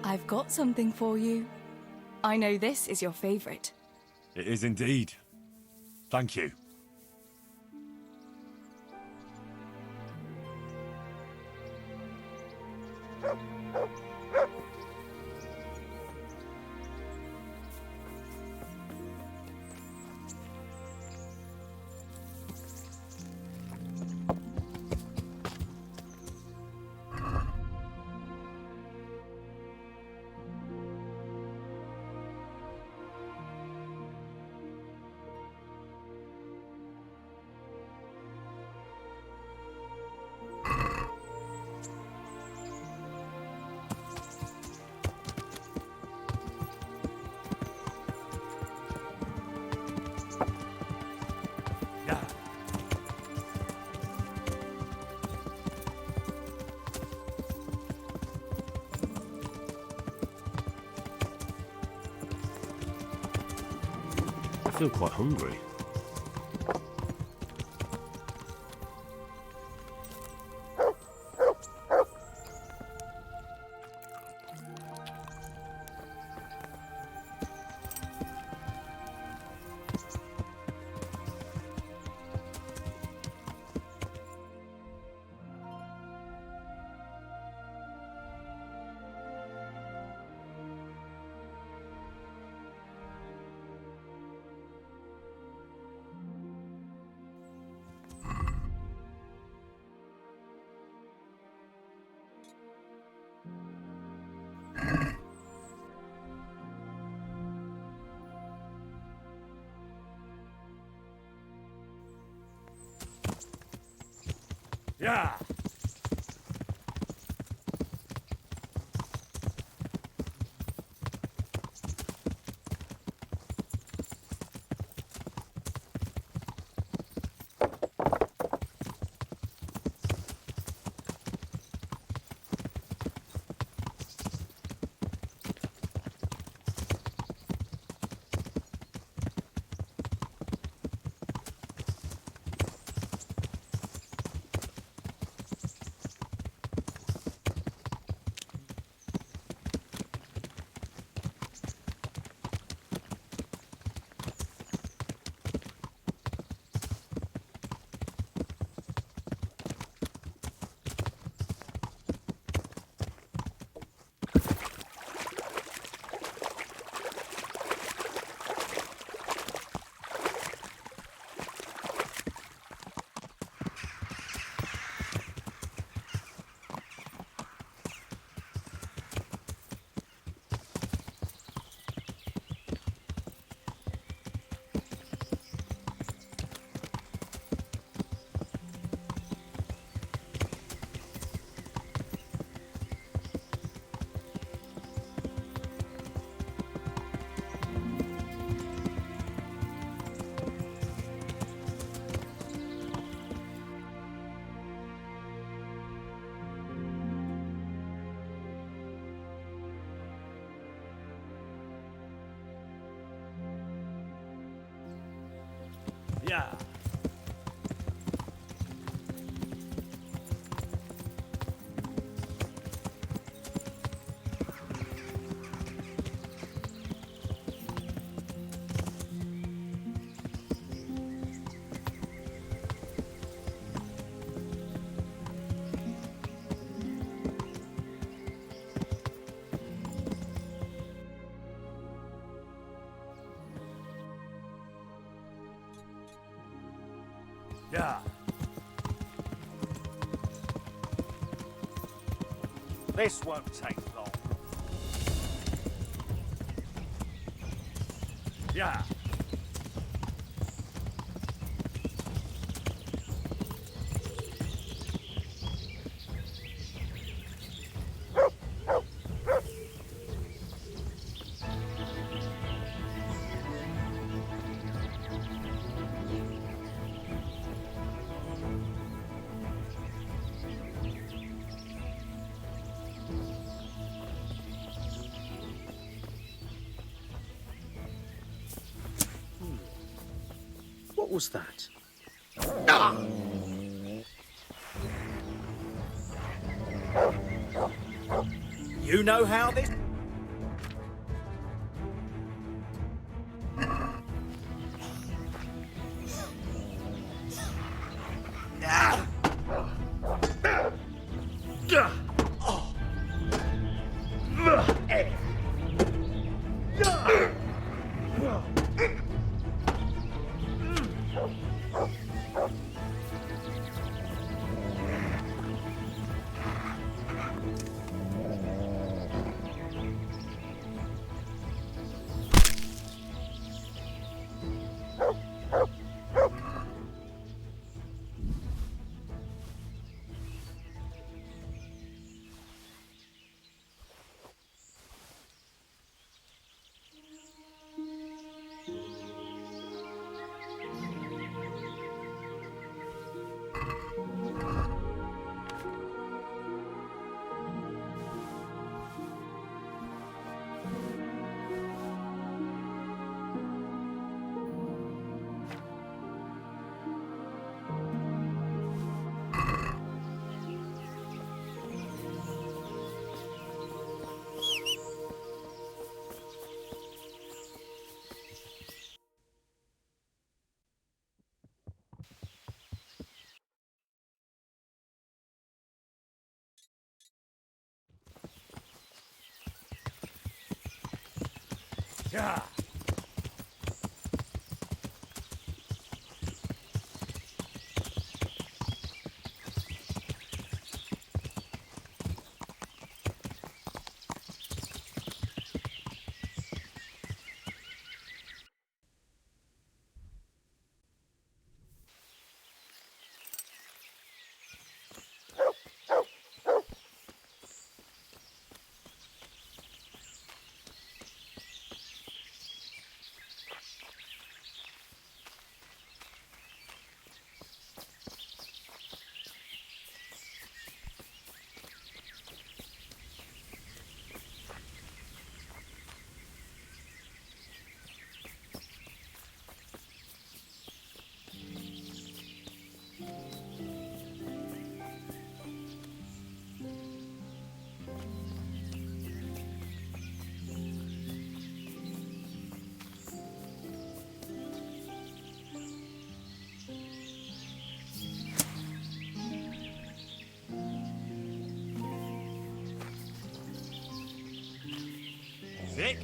I've got something for you. I know this is your favorite. It is indeed. Thank you. I feel quite hungry. Yeah. Yeah. Yeah. This won't take long. Yeah. What was that? You know how this... Yeah. Sick?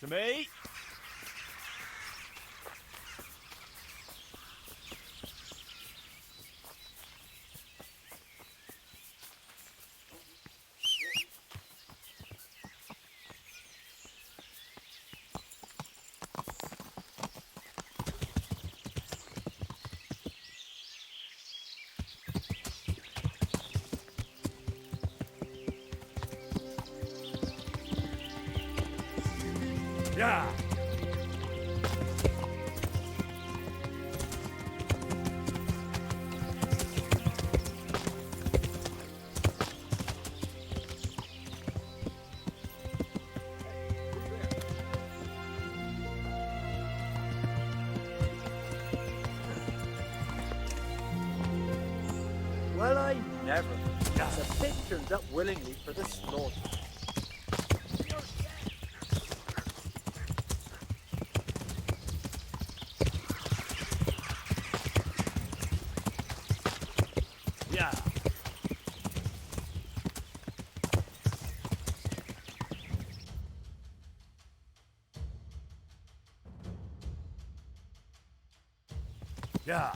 To me? Yeah. Well, I never. The pig turns up willingly for the slaughter. Yeah. Yeah.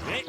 Hey.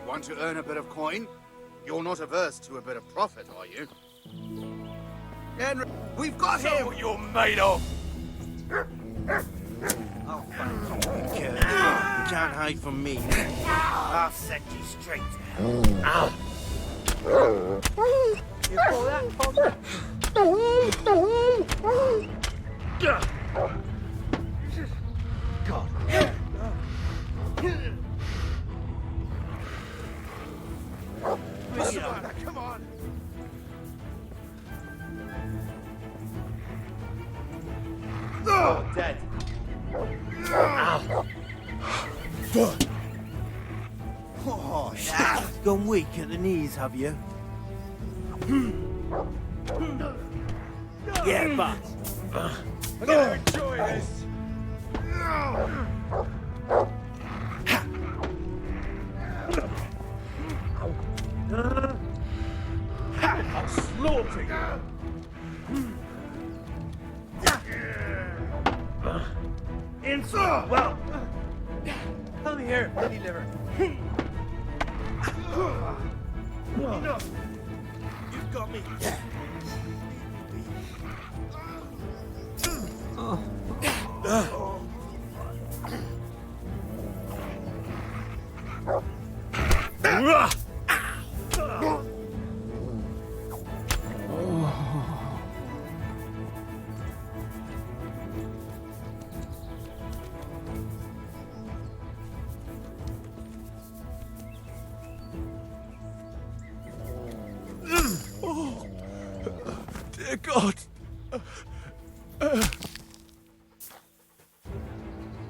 Want to earn a bit of coin? You're not averse to a bit of profit, are you? Henry, we've got him! What you're made of! Oh, thank you. You can't hide from me. I'll set you straight to hell. You call that fun? God. Come on! Oh, dead. Oh, shit. Gone weak at the knees, have you? Yeah, but... I'm gonna enjoy this! I'll slaughter you! Inside. Well. Come here, lady liver. Enough. You've got me. Dear God!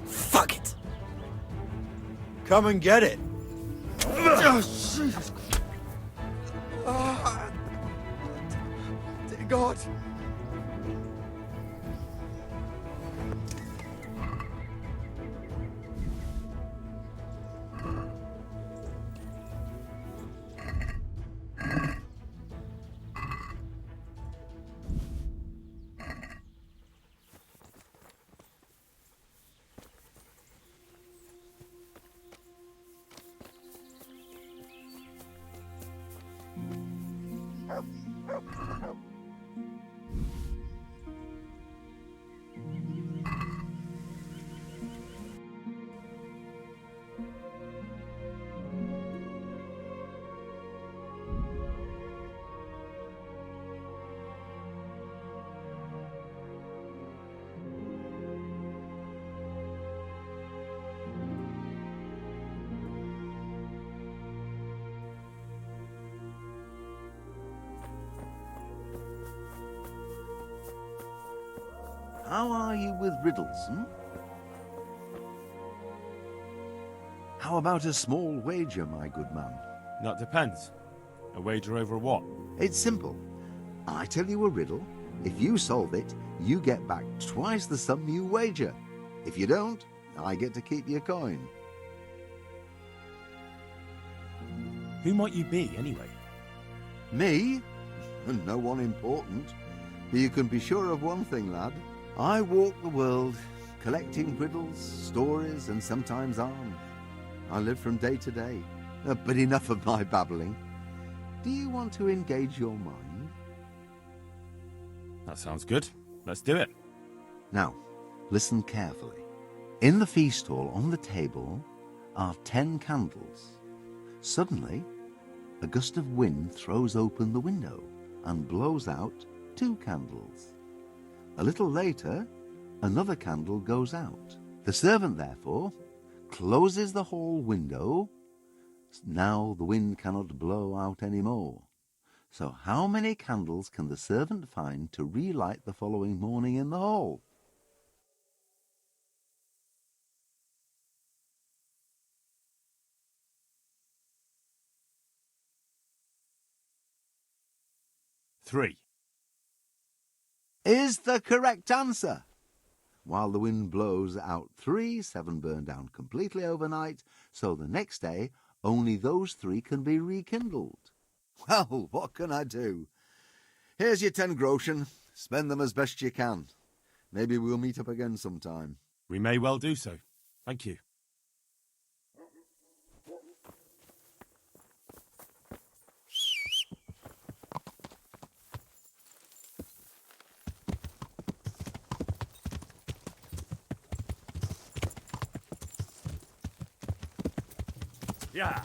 Fuck it! Come and get it! Oh, Jesus. Ah. Dear God. How are you with riddles, How about a small wager, my good man? That depends. A wager over what? It's simple. I tell you a riddle. If you solve it, you get back twice the sum you wager. If you don't, I get to keep your coin. Who might you be, anyway? Me? No one important. But you can be sure of one thing, lad. I walk the world, collecting riddles, stories, and sometimes arms. I live from day to day. But enough of my babbling. Do you want to engage your mind? That sounds good. Let's do it. Now, listen carefully. In the feast hall on the table are 10 candles. Suddenly, a gust of wind throws open the window and blows out 2 candles. A little later, another candle goes out. The servant, therefore, closes the hall window. Now the wind cannot blow out any more. So how many candles can the servant find to relight the following morning in the hall? Three. Is the correct answer. While the wind blows out 3, 7 burn down completely overnight, so the next day only those 3 can be rekindled. Well, what can I do? Here's your 10 groschen. Spend them as best you can. Maybe we'll meet up again sometime. We may well do so. Thank you. Yeah.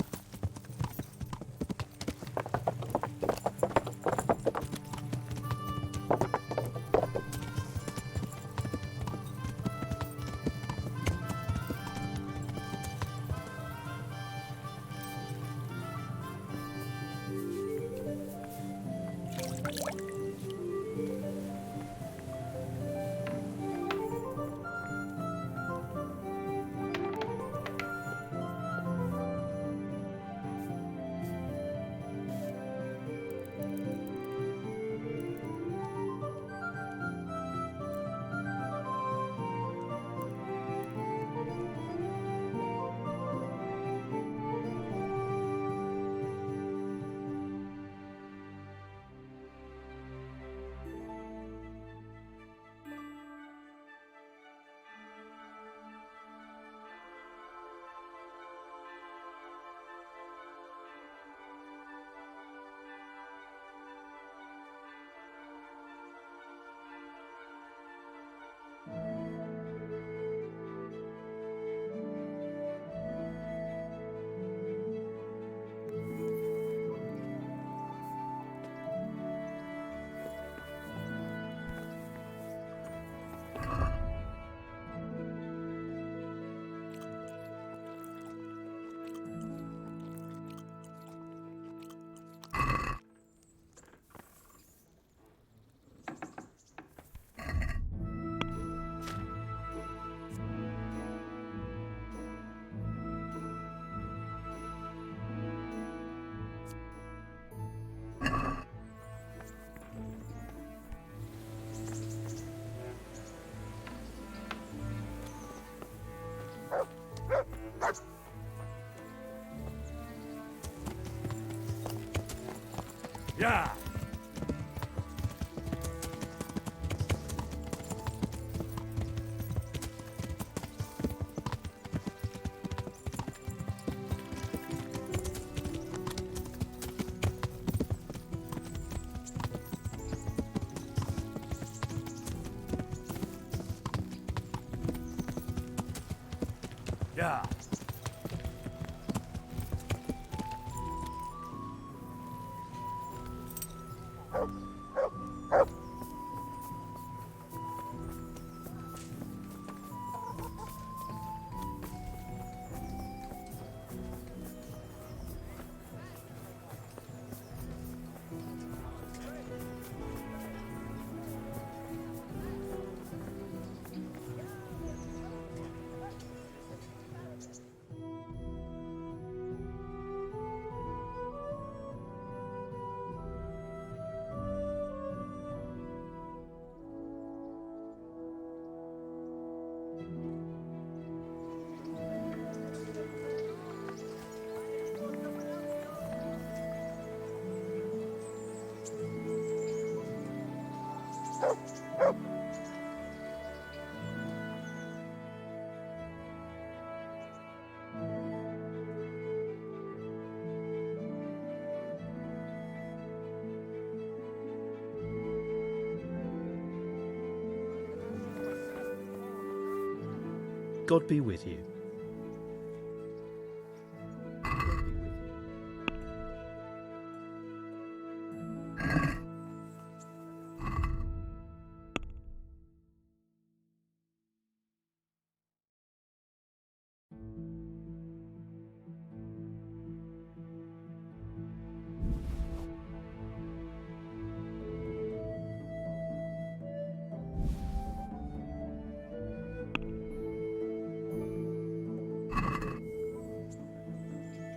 Yeah. Yeah. God be with you.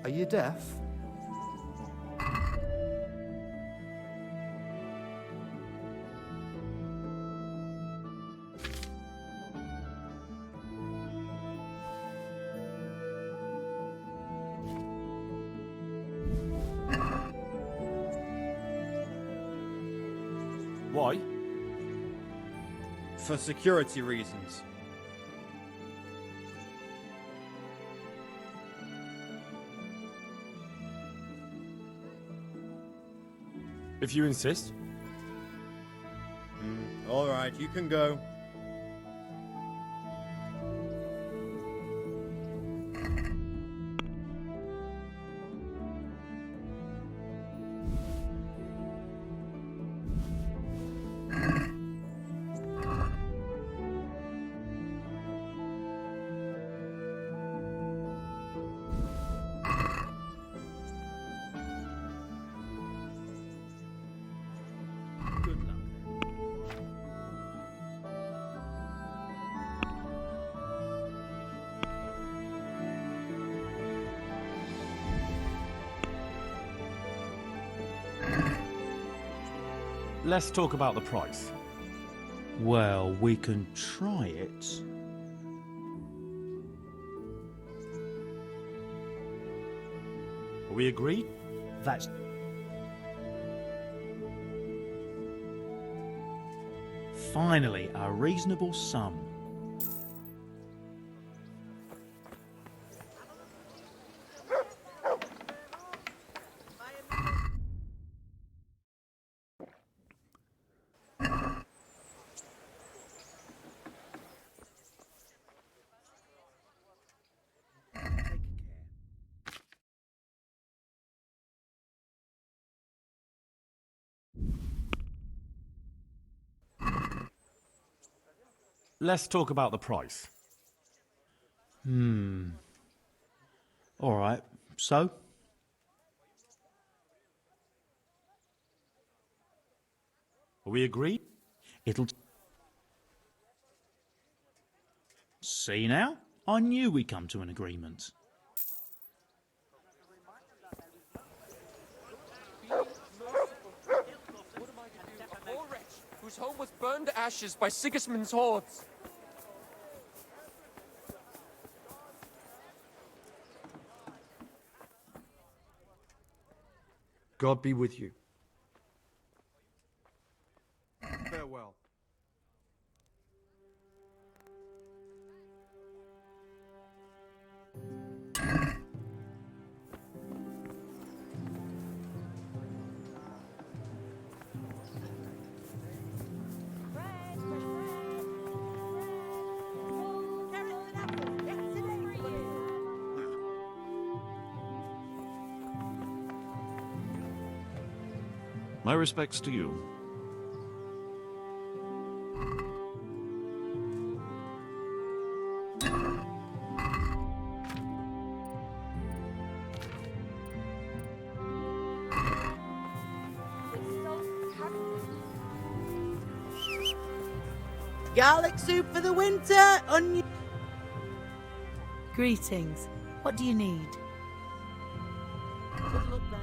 Are you deaf? Why? For security reasons. If you insist. All right, you can go. Let's talk about the price. Well, we can try it. Are we agreed? That's... Finally, a reasonable sum. Let's talk about the price. All right, so? Are we agreed? It'll... See now? I knew we'd come to an agreement. Whose home was burned to ashes by Sigismund's hordes. God be with you. My respects to you. Garlic soup for the winter, onion. Greetings. What do you need? Good luck then.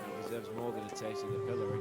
He deserves more than a taste of the pillory.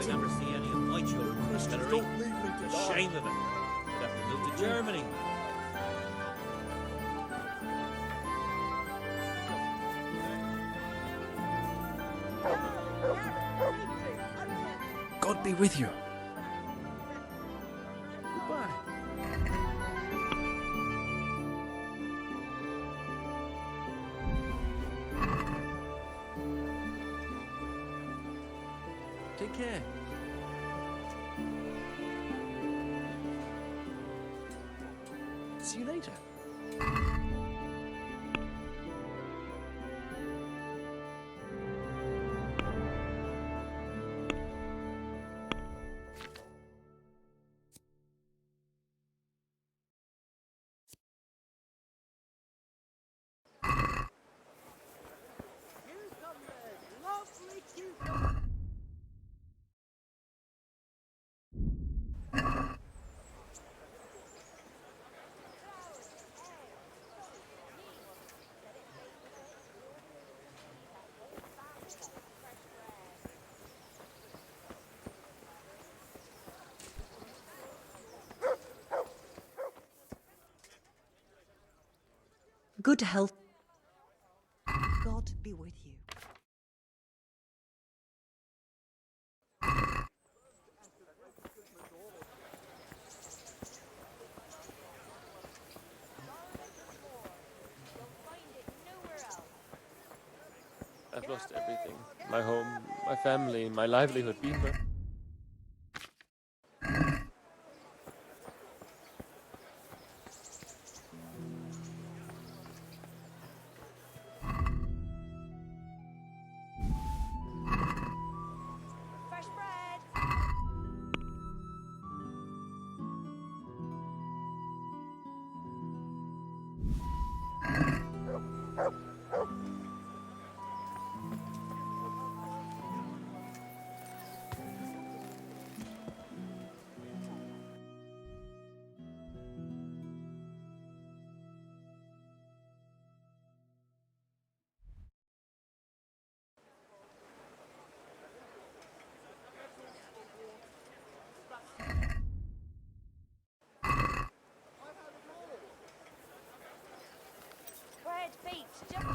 I never see any of my children. Christians don't leave me to die. Shame of it. They'd have to move to Germany. God be with you. Goodbye. Take care. See you later. Good health. God be with you. I've lost everything. My home, my family, my livelihood. Beamer. Fresh bread. Bread, feet, just...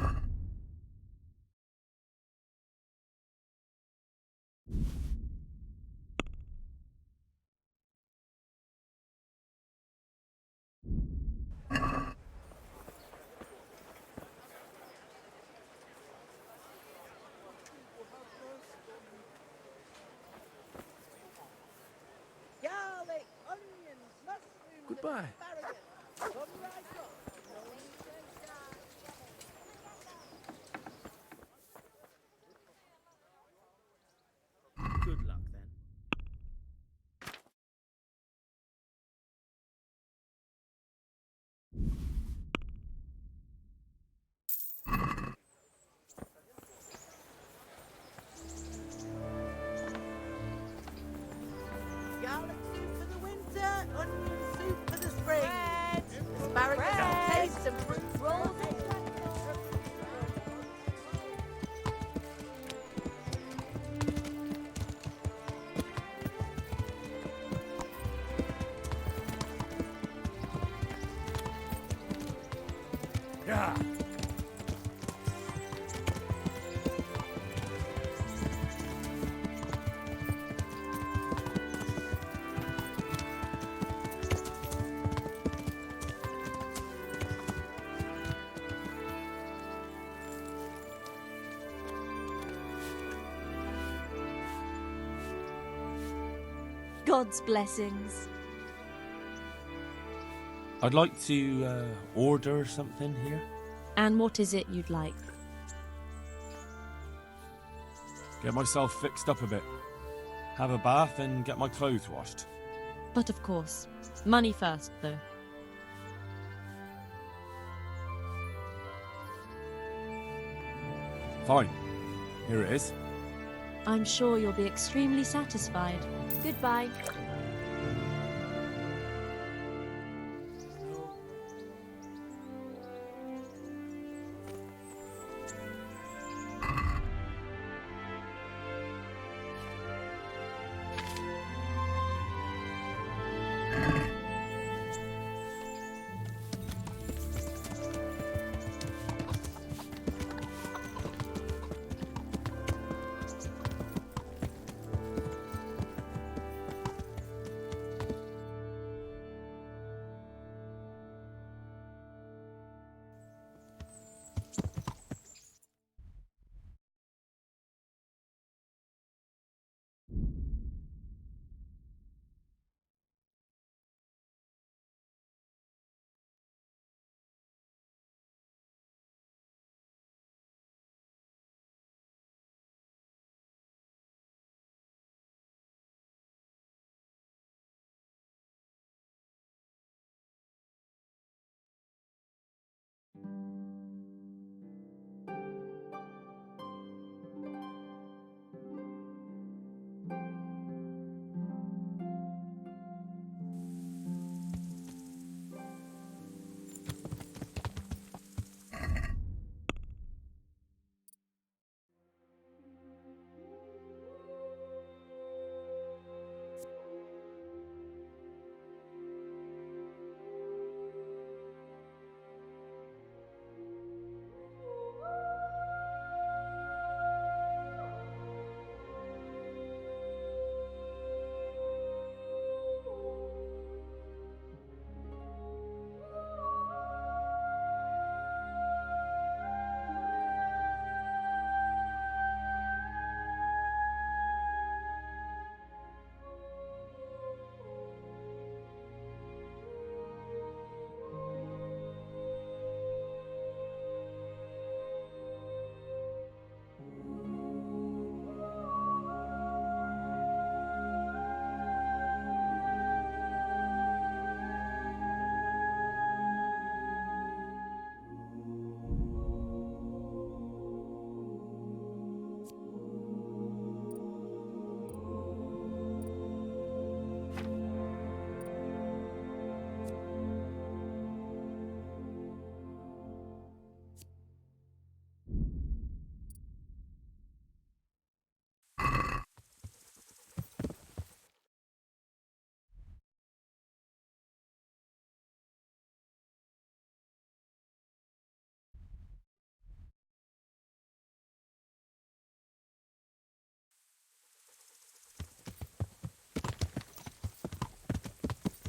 Garlic, onions, mushrooms, Goodbye. asparagus. Come right up. Good luck then. Garlic soup for the winter, onion soup for the spring. Bread. Asparagus, Bread. taste and fruit rolls. Yeah. God's blessings. I'd like to order something here. And what is it you'd like? Get myself fixed up a bit. Have a bath and get my clothes washed. But of course, money first, though. Fine. Here it is. I'm sure you'll be extremely satisfied. Goodbye.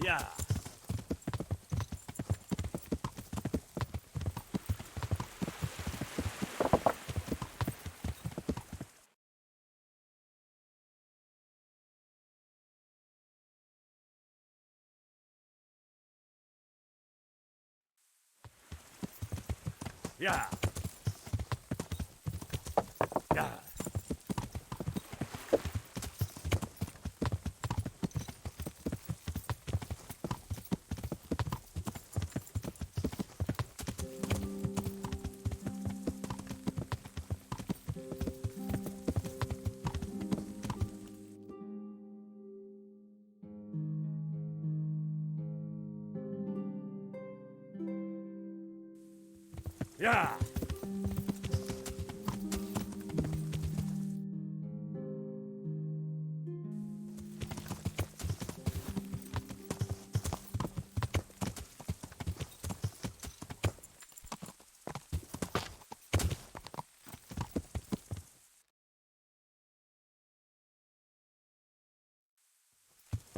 Yeah. Yeah. Yeah. Yeah.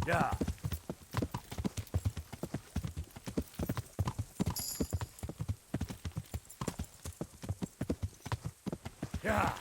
Yeah. Yeah.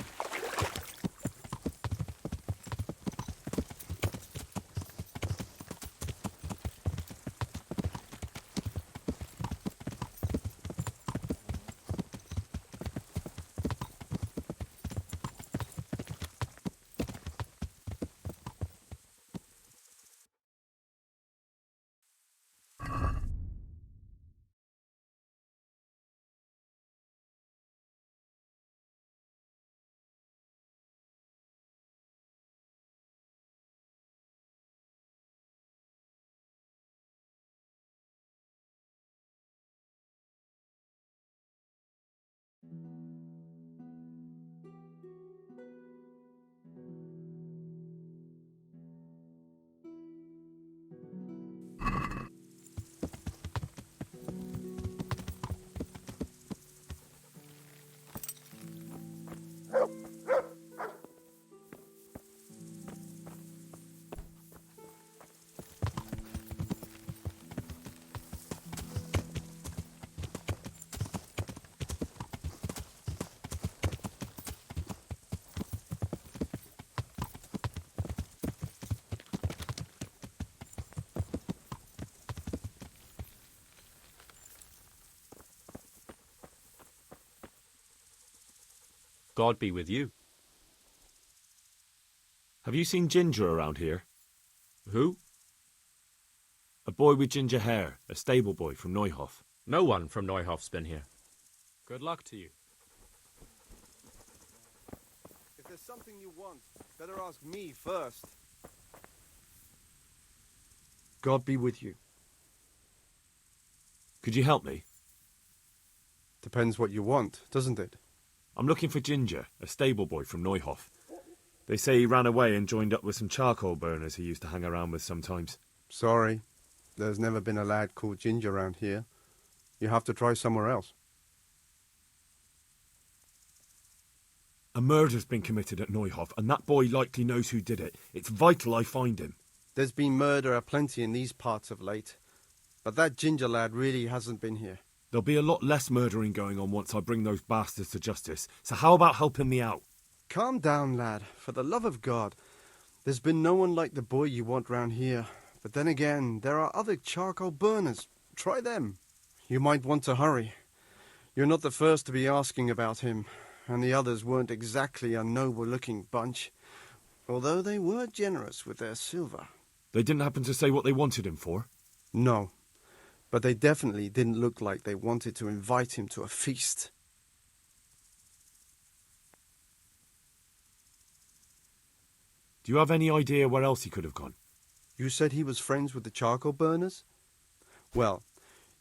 God be with you. Have you seen Ginger around here? Who? A boy with ginger hair, a stable boy from Neuhof. No one from Neuhof's been here. Good luck to you. If there's something you want, better ask me first. God be with you. Could you help me? Depends what you want, doesn't it? I'm looking for Ginger, a stable boy from Neuhof. They say he ran away and joined up with some charcoal burners he used to hang around with sometimes. Sorry, there's never been a lad called Ginger around here. You have to try somewhere else. A murder's been committed at Neuhof, and that boy likely knows who did it. It's vital I find him. There's been murder aplenty in these parts of late, but that Ginger lad really hasn't been here. There'll be a lot less murdering going on once I bring those bastards to justice, so how about helping me out? Calm down, lad, for the love of God. There's been no one like the boy you want round here. But then again, there are other charcoal burners. Try them. You might want to hurry. You're not the first to be asking about him, and the others weren't exactly a noble-looking bunch, although they were generous with their silver. They didn't happen to say what they wanted him for? No, but they definitely didn't look like they wanted to invite him to a feast. Do you have any idea where else he could have gone? You said he was friends with the charcoal burners? Well,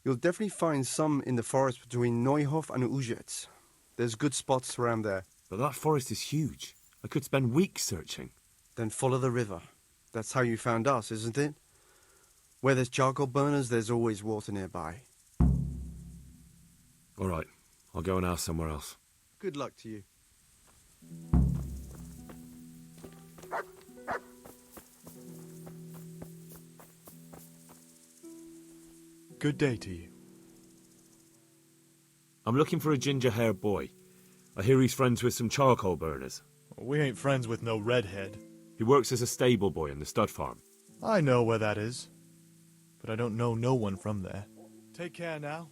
you'll definitely find some in the forest between Neuhof and Użycach. There's good spots around there. But that forest is huge. I could spend weeks searching. Then follow the river. That's how you found us, isn't it? Where there's charcoal burners, there's always water nearby. All right, I'll go and ask somewhere else. Good luck to you. Good day to you. I'm looking for a ginger-haired boy. I hear he's friends with some charcoal burners. We ain't friends with no redhead. He works as a stable boy in the stud farm. I know where that is, but I don't know no one from there. Take care now.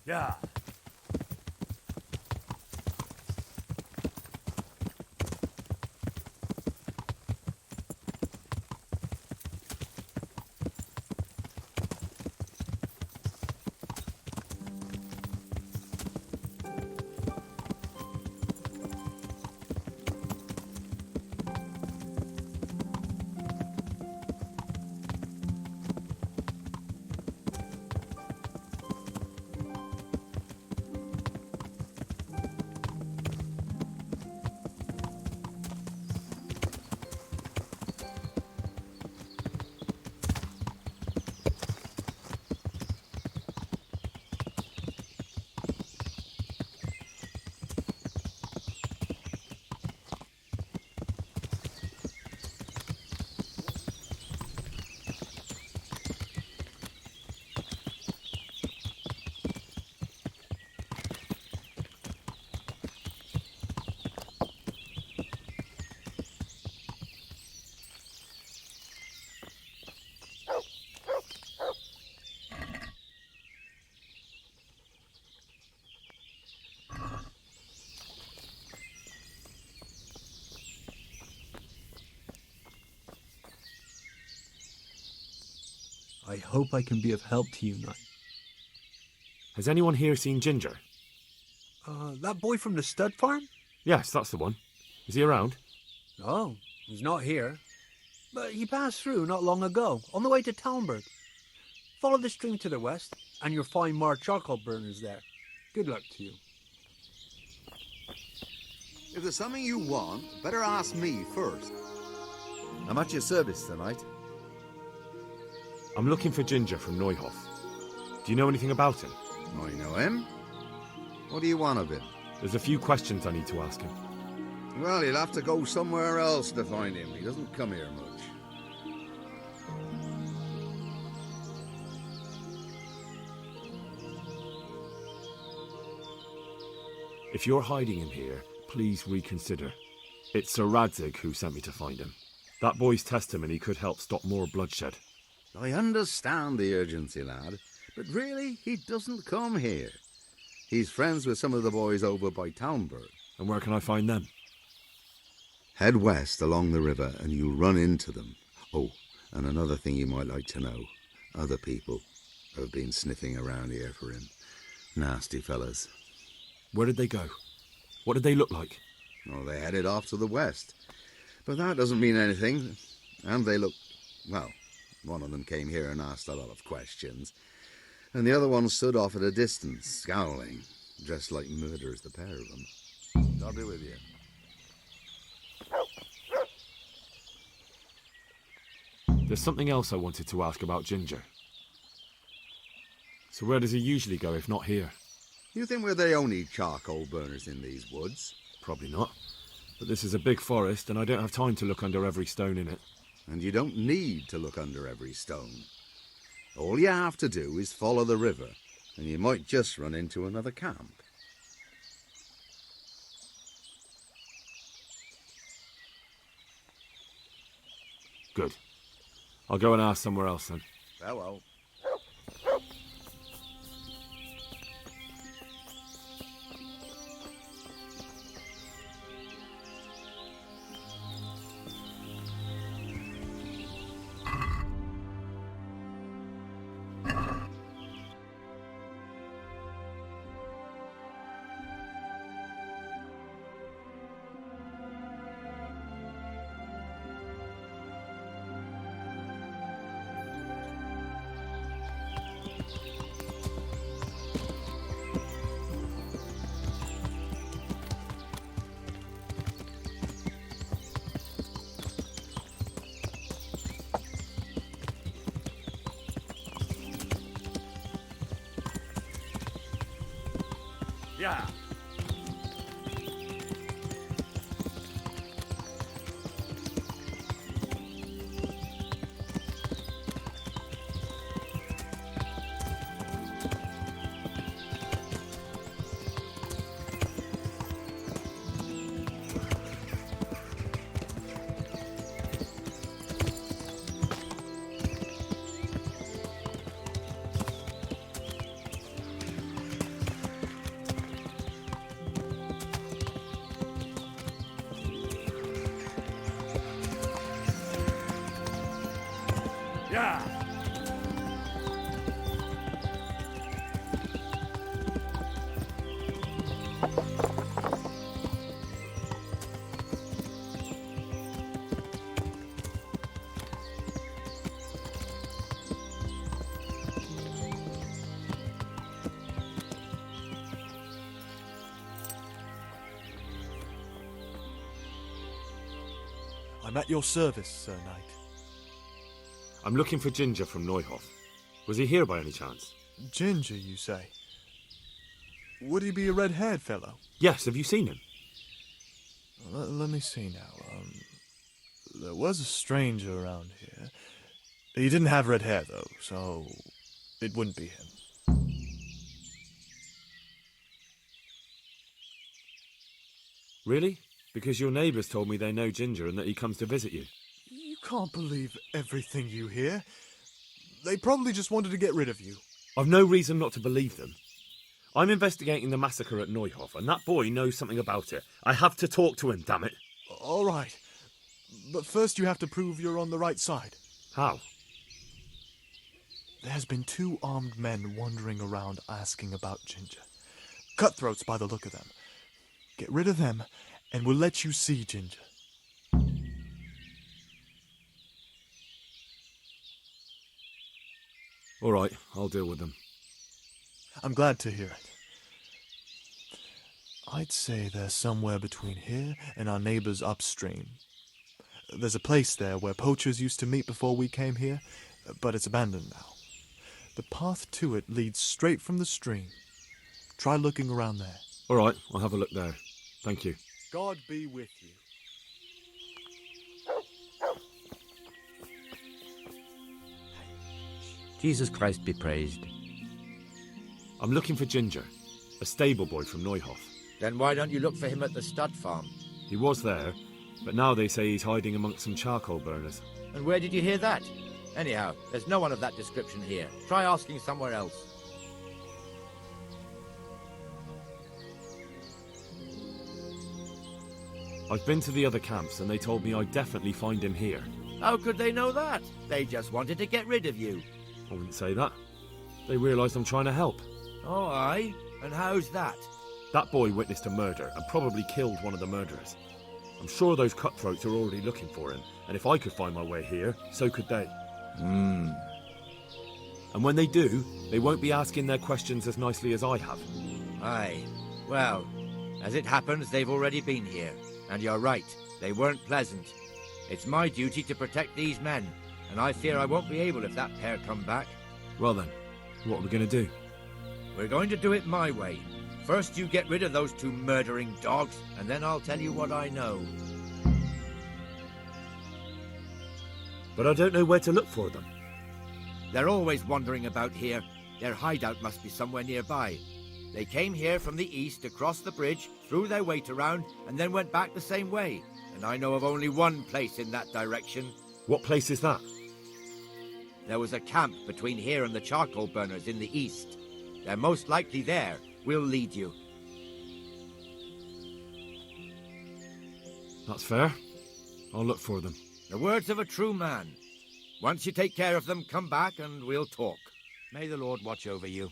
Yeah. I hope I can be of help to you, Knight. Has anyone here seen Ginger? That boy from the stud farm? Yes, that's the one. Is he around? No, he's not here. But he passed through not long ago, on the way to Talmberg. Follow the stream to the west, and you'll find more charcoal burners there. Good luck to you. If there's something you want, better ask me first. I'm at your service tonight. I'm looking for Ginger from Neuhof. Do you know anything about him? I know him. What do you want of him? There's a few questions I need to ask him. Well, you'll have to go somewhere else to find him. He doesn't come here much. If you're hiding him here, please reconsider. It's Sir Radzig who sent me to find him. That boy's testimony could help stop more bloodshed. I understand the urgency, lad, but really, he doesn't come here. He's friends with some of the boys over by Talmberg. And where can I find them? Head west along the river and you'll run into them. Oh, and another thing you might like to know. Other people have been sniffing around here for him. Nasty fellas. Where did they go? What did they look like? Oh, they headed off to the west. But that doesn't mean anything. And they look... well, one of them came here and asked a lot of questions. and the other one stood off at a distance, scowling, dressed like murderers, the pair of them. I'll be with you. There's something else I wanted to ask about Ginger. So where does he usually go if not here? You think we're the only charcoal burners in these woods? Probably not. But this is a big forest and I don't have time to look under every stone in it. And you don't need to look under every stone. All you have to do is follow the river, and you might just run into another camp. Good. I'll go and ask somewhere else then. Farewell. Yeah. Yeah. I'm at your service, Sir Knight. I'm looking for Ginger from Neuhof. Was he here by any chance? Ginger, you say? Would he be a red-haired fellow? Yes, have you seen him? Let me see now. There was a stranger around here. He didn't have red hair, though, so it wouldn't be him. Really? Because your neighbours told me they know Ginger and that he comes to visit you. You can't believe everything you hear. They probably just wanted to get rid of you. I've no reason not to believe them. I'm investigating the massacre at Neuhof, and that boy knows something about it. I have to talk to him, damn it. All right. But first you have to prove you're on the right side. How? There's been 2 armed men wandering around asking about Ginger. Cutthroats by the look of them. Get rid of them, and we'll let you see Ginger. All right, I'll deal with them. I'm glad to hear it. I'd say they're somewhere between here and our neighbors upstream. There's a place there where poachers used to meet before we came here, but it's abandoned now. The path to it leads straight from the stream. Try looking around there. All right, I'll have a look there. Thank you. God be with you. Jesus Christ be praised. I'm looking for Ginger, a stable boy from Neuhof. Then why don't you look for him at the stud farm? He was there, but now they say he's hiding amongst some charcoal burners. And where did you hear that? Anyhow, there's no one of that description here. Try asking somewhere else. I've been to the other camps and they told me I'd definitely find him here. How could they know that? They just wanted to get rid of you. I wouldn't say that. They realised I'm trying to help. Oh, aye? And how's that? That boy witnessed a murder and probably killed one of the murderers. I'm sure those cutthroats are already looking for him, and if I could find my way here, so could they. And when they do, they won't be asking their questions as nicely as I have. Aye. Well, as it happens, they've already been here. And you're right, they weren't pleasant. It's my duty to protect these men, and I fear I won't be able if that pair come back. Well then, what are we going to do? We're going to do it my way. First you get rid of those two murdering dogs, and then I'll tell you what I know. But I don't know where to look for them. They're always wandering about here. Their hideout must be somewhere nearby. They came here from the east, across the bridge, threw their weight around, and then went back the same way. And I know of only one place in that direction. What place is that? There was a camp between here and the charcoal burners in the east. They're most likely there. We'll lead you. That's fair. I'll look for them. The words of a true man. Once you take care of them, come back and we'll talk. May the Lord watch over you.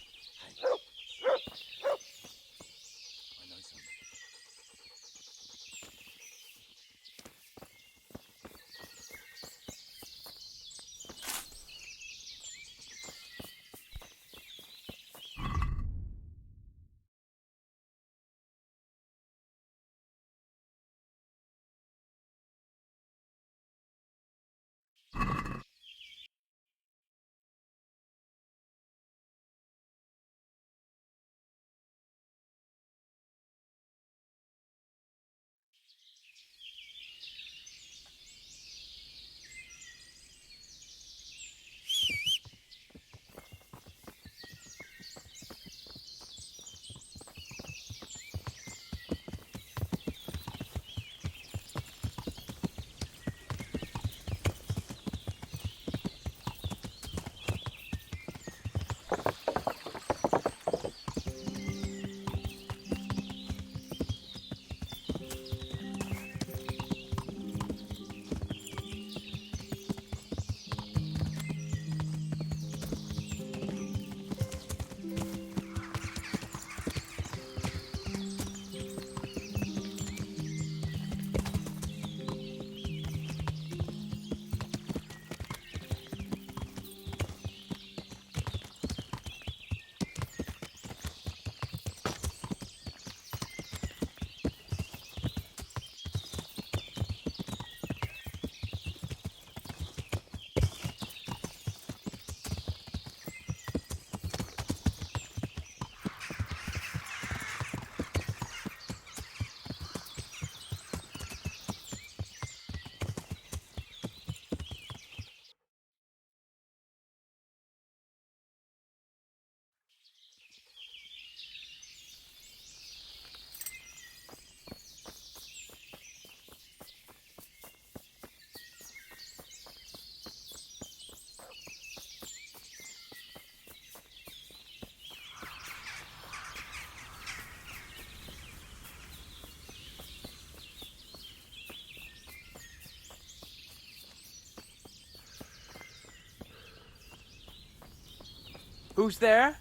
Who's there?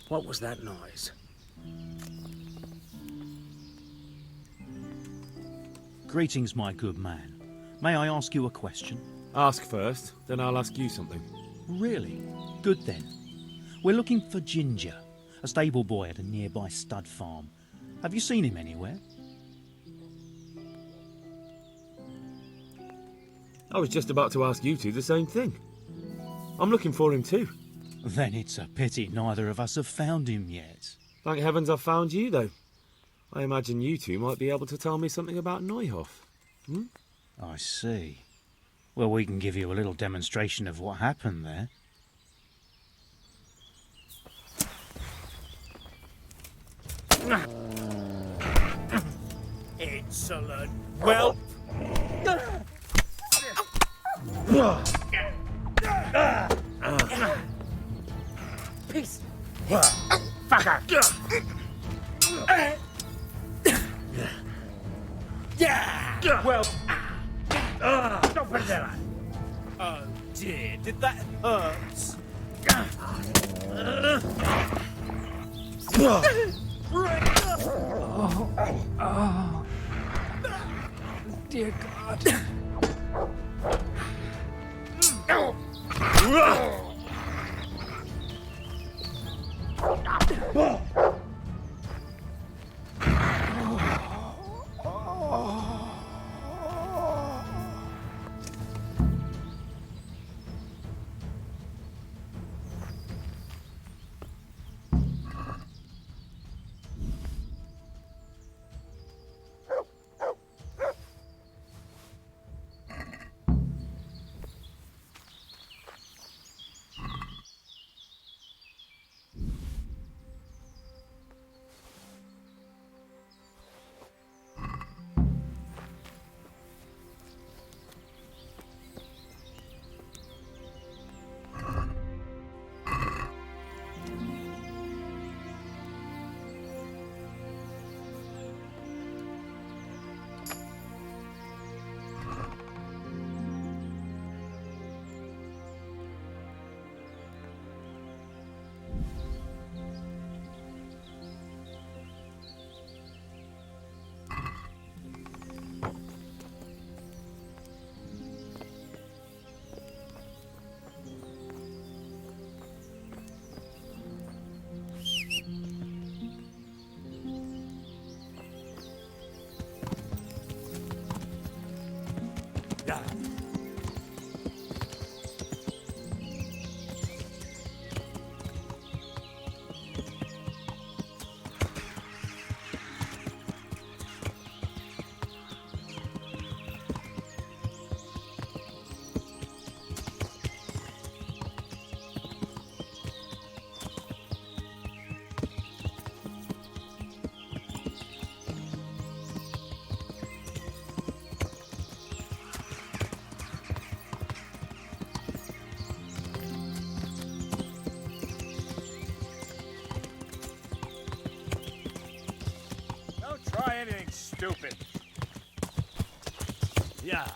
What was that noise? Greetings, my good man. May I ask you a question? Ask first, then I'll ask you something. Really? Good then. We're looking for Ginger, a stable boy at a nearby stud farm. Have you seen him anywhere? I was just about to ask you two the same thing. I'm looking for him too. Then it's a pity neither of us have found him yet. Thank heavens I've found you, though. I imagine you two might be able to tell me something about Neuhof. Hmm? I see. Well, we can give you a little demonstration of what happened there. Insolent whelp! Peace! Fucker! Yeah! Well, stop it there! Oh dear, did that hurt? Oh, dear God. Try anything stupid. Yeah.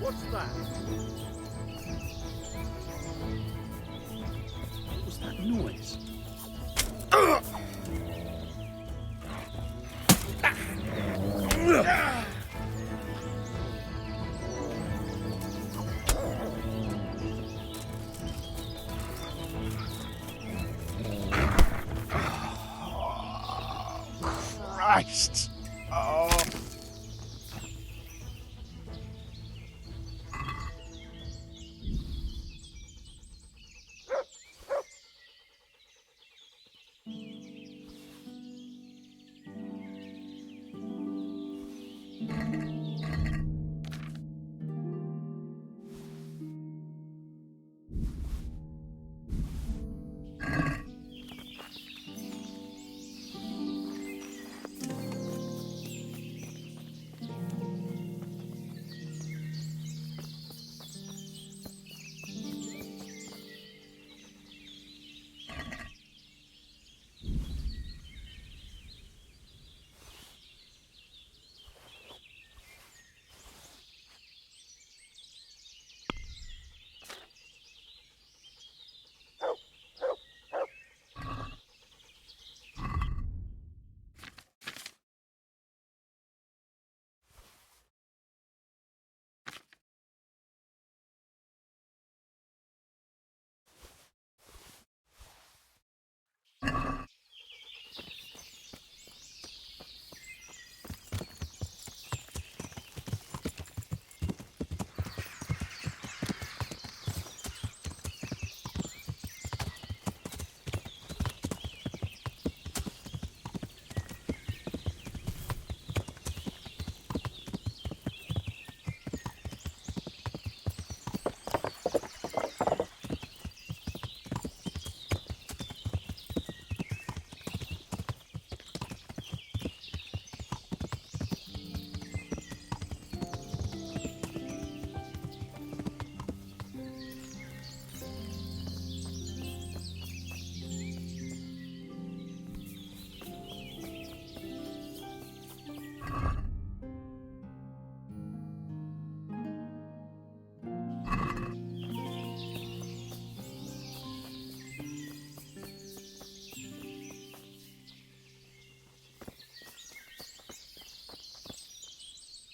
What's that? What was that noise? Christ! Oh.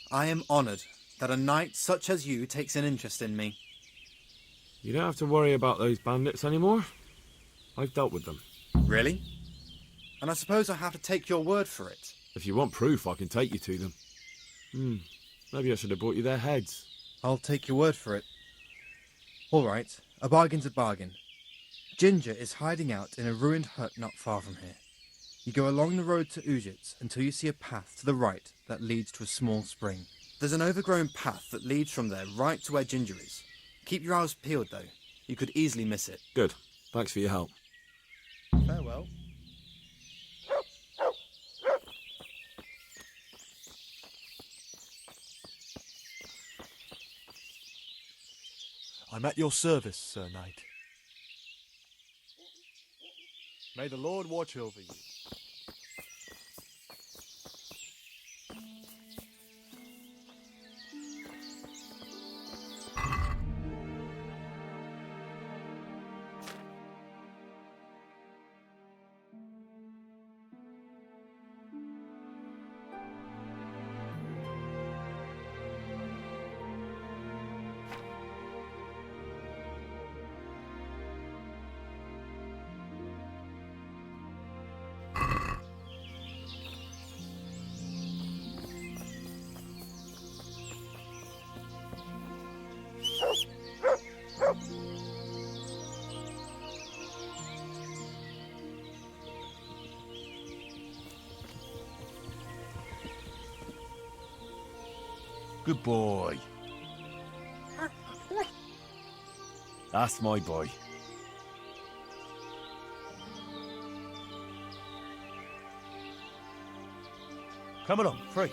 I am honoured that a knight such as you takes an interest in me. You don't have to worry about those bandits anymore. I've dealt with them. Really? And I suppose I have to take your word for it. If you want proof, I can take you to them. Maybe I should have brought you their heads. I'll take your word for it. All right, a bargain's a bargain. Ginger is hiding out in a ruined hut not far from here. You go along the road to Użycach until you see a path to the right that leads to a small spring. There's an overgrown path that leads from there right to where Ginger is. Keep your eyes peeled, though. You could easily miss it. Good. Thanks for your help. Farewell. I'm at your service, Sir Knight. May the Lord watch over you. Good boy. That's my boy. Come along, free.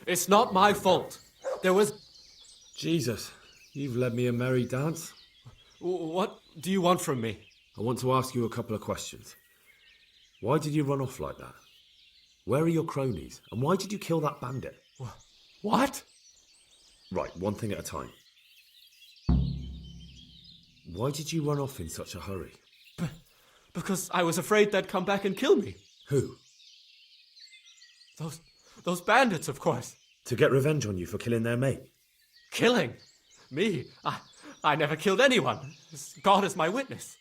It's not my fault. There was... Jesus, you've led me a merry dance. What do you want from me? I want to ask you a couple of questions. Why did you run off like that? Where are your cronies? And why did you kill that bandit? What? Right, one thing at a time. Why did you run off in such a hurry? Because I was afraid they'd come back and kill me. Who? Those bandits, of course. To get revenge on you for killing their mate? Killing? Me? I never killed anyone. God is my witness.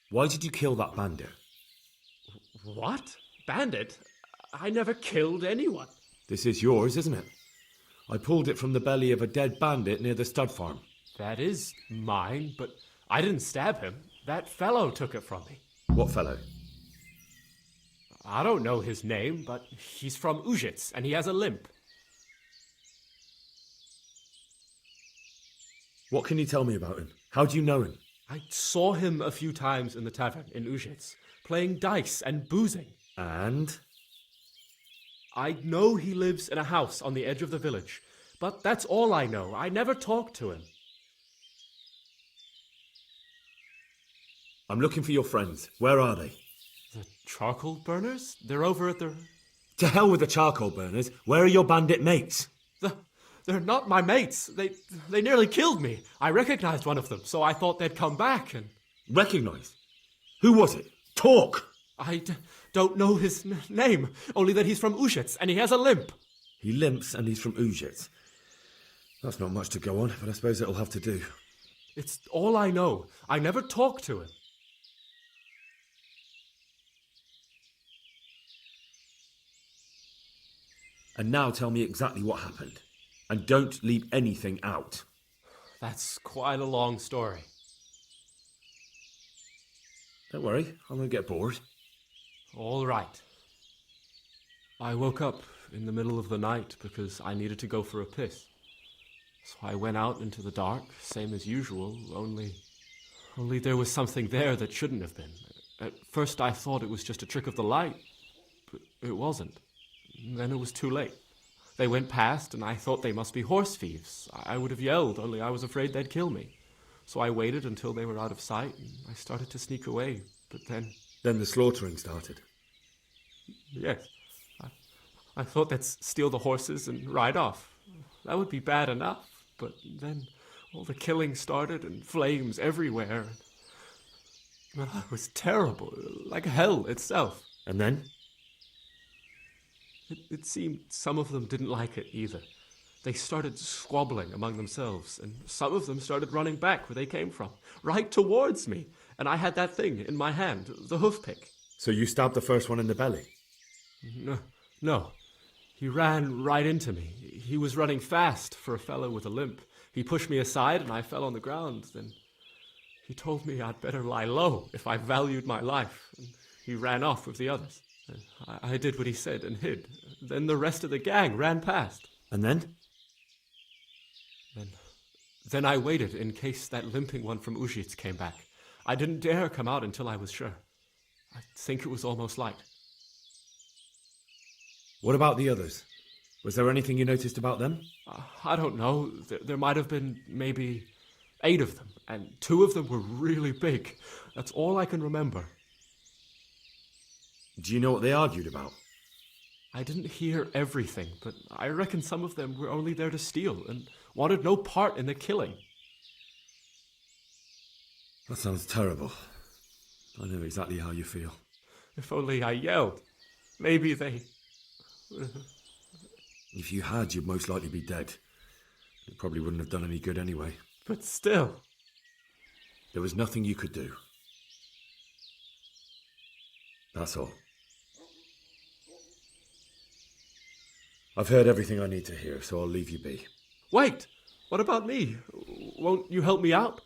Why did you kill that bandit? What? Bandit? I never killed anyone. This is yours, isn't it? I pulled it from the belly of a dead bandit near the stud farm. That is mine, but I didn't stab him. That fellow took it from me. What fellow? I don't know his name, but he's from Użycach, and he has a limp. What can you tell me about him? How do you know him? I saw him a few times in the tavern in Użycach, playing dice and boozing. And? I know he lives in a house on the edge of the village, but that's all I know. I never talked to him. I'm looking for your friends. Where are they? The charcoal burners? They're over at the... To hell with the charcoal burners. Where are your bandit mates? They're not my mates. They nearly killed me. I recognized one of them, so I thought they'd come back and... Recognized? Who was it? Talk! I don't know his name, only that he's from Użycach and he has a limp. He limps and he's from Użycach. That's not much to go on, but I suppose it'll have to do. It's all I know. I never talked to him. And now tell me exactly what happened. And don't leave anything out. That's quite a long story. Don't worry, I'm going to get bored. All right. I woke up in the middle of the night because I needed to go for a piss. So I went out into the dark, same as usual, only there was something there that shouldn't have been. At first I thought it was just a trick of the light, but it wasn't. Then it was too late. They went past, and I thought they must be horse thieves. I would have yelled, only I was afraid they'd kill me. So I waited until they were out of sight, and I started to sneak away. But then... Then the slaughtering started? Yes. I thought they'd steal the horses and ride off. That would be bad enough. But then all the killing started, and flames everywhere. It was terrible, like hell itself. And then? It seemed some of them didn't like it either. They started squabbling among themselves, and some of them started running back where they came from, right towards me. And I had that thing in my hand, the hoof pick. So you stabbed the first one in the belly? No. He ran right into me. He was running fast for a fellow with a limp. He pushed me aside and I fell on the ground. Then he told me I'd better lie low if I valued my life. And he ran off with the others. I did what he said and hid. Then the rest of the gang ran past. And then? Then I waited in case that limping one from Użycach came back. I didn't dare come out until I was sure. I think it was almost light. What about the others? Was there anything you noticed about them? I don't know. There might have been maybe 8 of them, and 2 of them were really big. That's all I can remember. Do you know what they argued about? I didn't hear everything, but I reckon some of them were only there to steal and wanted no part in the killing. That sounds terrible. I know exactly how you feel. If only I yelled. Maybe they... If you had, you'd most likely be dead. It probably wouldn't have done any good anyway. But still... There was nothing you could do. That's all. I've heard everything I need to hear, so I'll leave you be. Wait! What about me? Won't you help me out?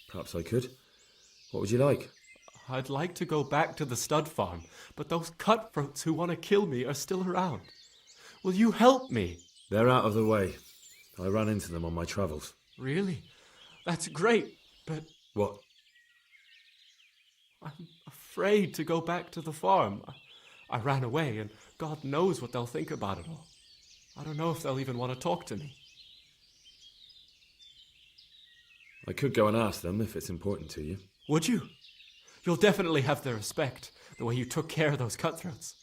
Perhaps I could. What would you like? I'd like to go back to the stud farm, but those cutthroats who want to kill me are still around. Will you help me? They're out of the way. I ran into them on my travels. Really? That's great, but... What? I'm afraid to go back to the farm. I ran away, and God knows what they'll think about it all. I don't know if they'll even want to talk to me. I could go and ask them if it's important to you. Would you? You'll definitely have their respect, the way you took care of those cutthroats.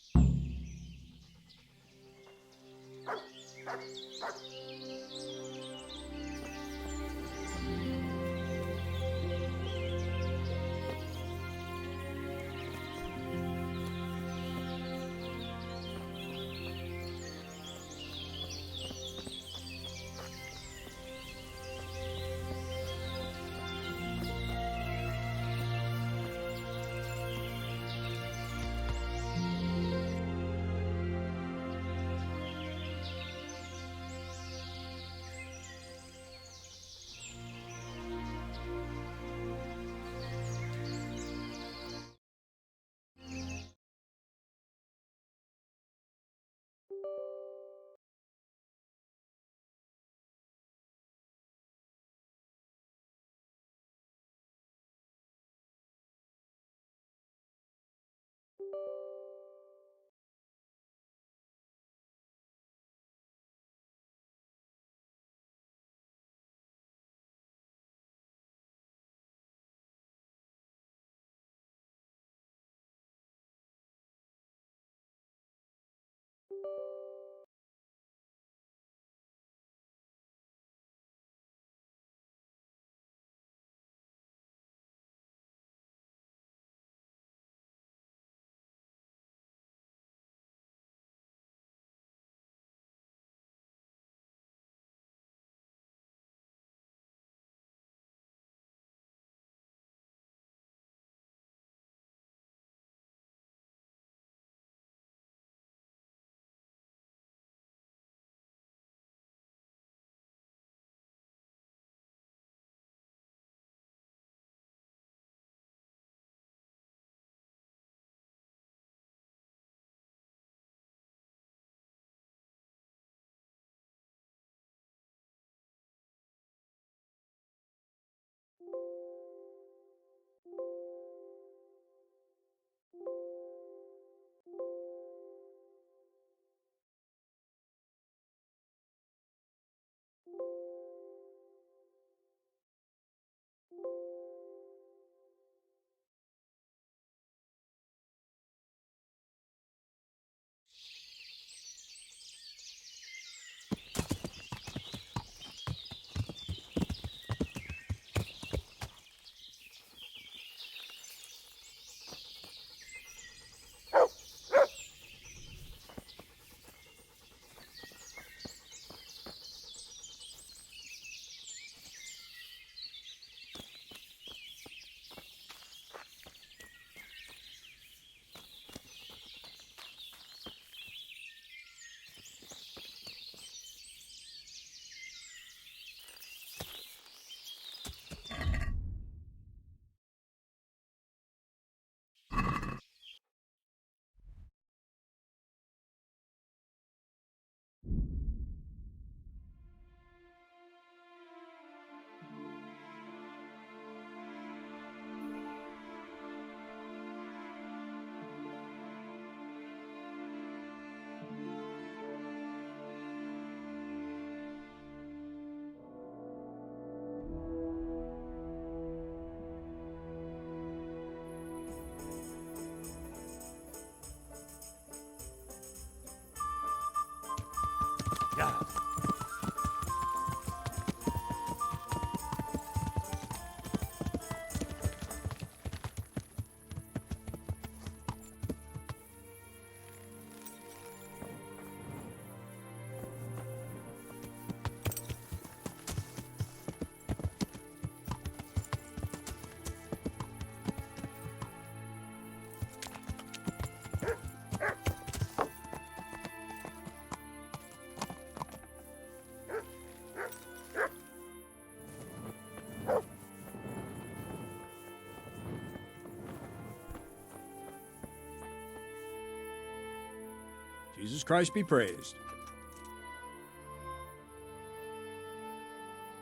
Jesus Christ be praised.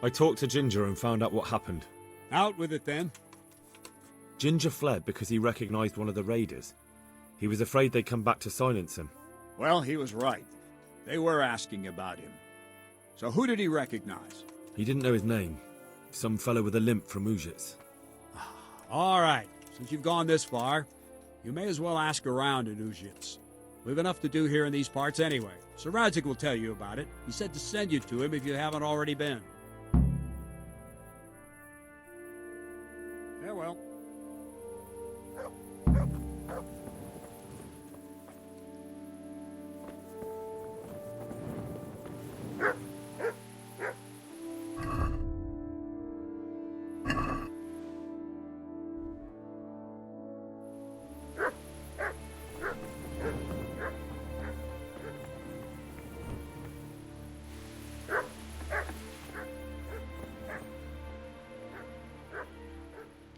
I talked to Ginger and found out what happened. Out with it, then. Ginger fled because he recognized one of the raiders. He was afraid they'd come back to silence him. Well, he was right. They were asking about him. So who did he recognize? He didn't know his name. Some fellow with a limp from Użycach. All right. Since you've gone this far, you may as well ask around in Użycach. We've enough to do here in these parts anyway. So Ratajach will tell you about it. He said to send you to him if you haven't already been. Farewell.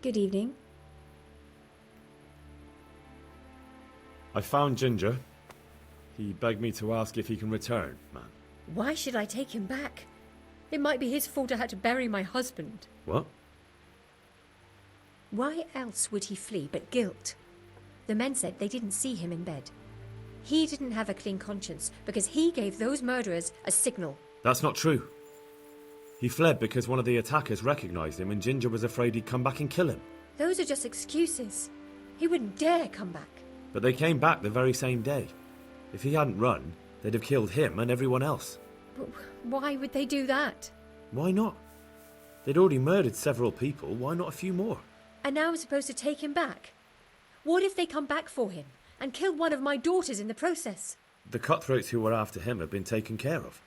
Good evening. I found Ginger. He begged me to ask if he can return, man. Why should I take him back? It might be his fault I had to bury my husband. What? Why else would he flee but guilt? The men said they didn't see him in bed. He didn't have a clean conscience because he gave those murderers a signal. That's not true. He fled because one of the attackers recognized him and Ginger was afraid he'd come back and kill him. Those are just excuses. He wouldn't dare come back. But they came back the very same day. If he hadn't run, they'd have killed him and everyone else. But why would they do that? Why not? They'd already murdered several people, why not a few more? And now I'm supposed to take him back? What if they come back for him and kill one of my daughters in the process? The cutthroats who were after him have been taken care of.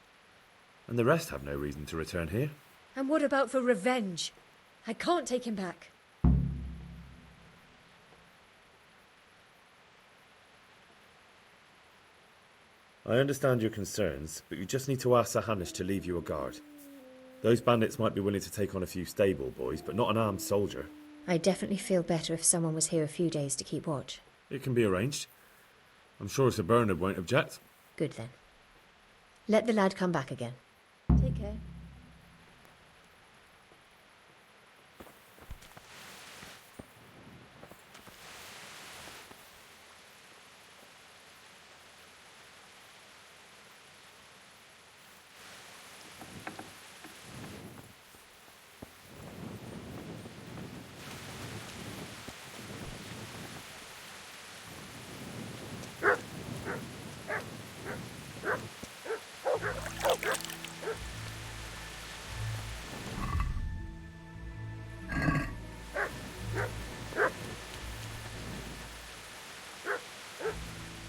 And the rest have no reason to return here. And what about for revenge? I can't take him back. I understand your concerns, but you just need to ask Sir Hanish to leave you a guard. Those bandits might be willing to take on a few stable boys, but not an armed soldier. I'd definitely feel better if someone was here a few days to keep watch. It can be arranged. I'm sure Sir Bernard won't object. Good then. Let the lad come back again. Take care.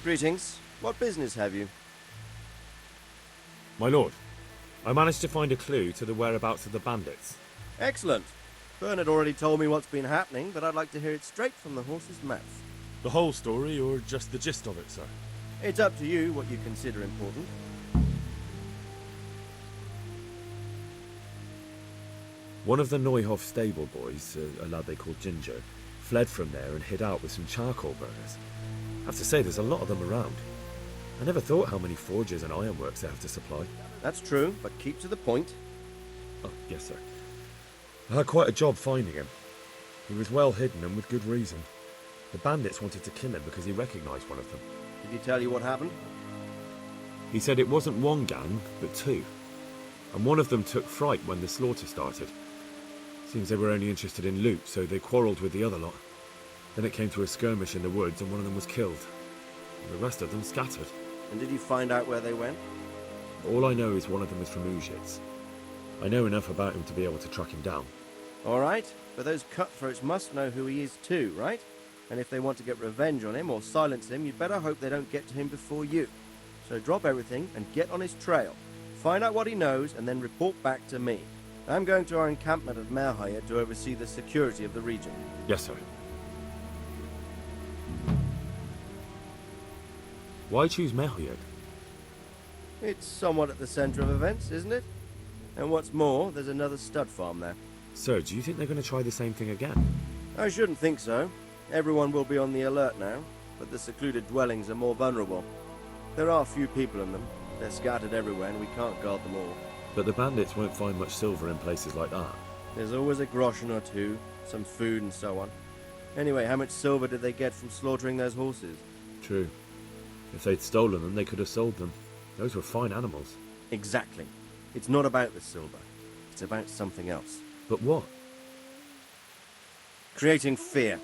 Greetings. What business have you? My lord, I managed to find a clue to the whereabouts of the bandits. Excellent. Bernard already told me what's been happening, but I'd like to hear it straight from the horse's mouth. The whole story, or just the gist of it, sir? It's up to you what you consider important. One of the Neuhoff stable boys, a lad they called Ginger, fled from there and hid out with some charcoal burners. I have to say, there's a lot of them around. I never thought how many forges and ironworks they have to supply. That's true, but keep to the point. Oh, yes, sir. I had quite a job finding him. He was well hidden and with good reason. The bandits wanted to kill him because he recognized one of them. Did he tell you what happened? He said it wasn't one gang, but two. And one of them took fright when the slaughter started. Seems they were only interested in loot, so they quarrelled with the other lot. Then it came to a skirmish in the woods and one of them was killed. And the rest of them scattered. And did you find out where they went? All I know is one of them is from Użycach. I know enough about him to be able to track him down. All right, but those cutthroats must know who he is too, right? And if they want to get revenge on him or silence him, you'd better hope they don't get to him before you. So drop everything and get on his trail. Find out what he knows and then report back to me. I'm going to our encampment at Merhaya to oversee the security of the region. Yes, sir. Why choose Merhaya? It's somewhat at the centre of events, isn't it? And what's more, there's another stud farm there. Sir, do you think they're going to try the same thing again? I shouldn't think so. Everyone will be on the alert now, but the secluded dwellings are more vulnerable. There are few people in them. They're scattered everywhere and we can't guard them all. But the bandits won't find much silver in places like that. There's always a groschen or two, some food and so on. Anyway, how much silver did they get from slaughtering those horses? True. If they'd stolen them, they could have sold them. Those were fine animals. Exactly. It's not about the silver. It's about something else. But what? Creating fear.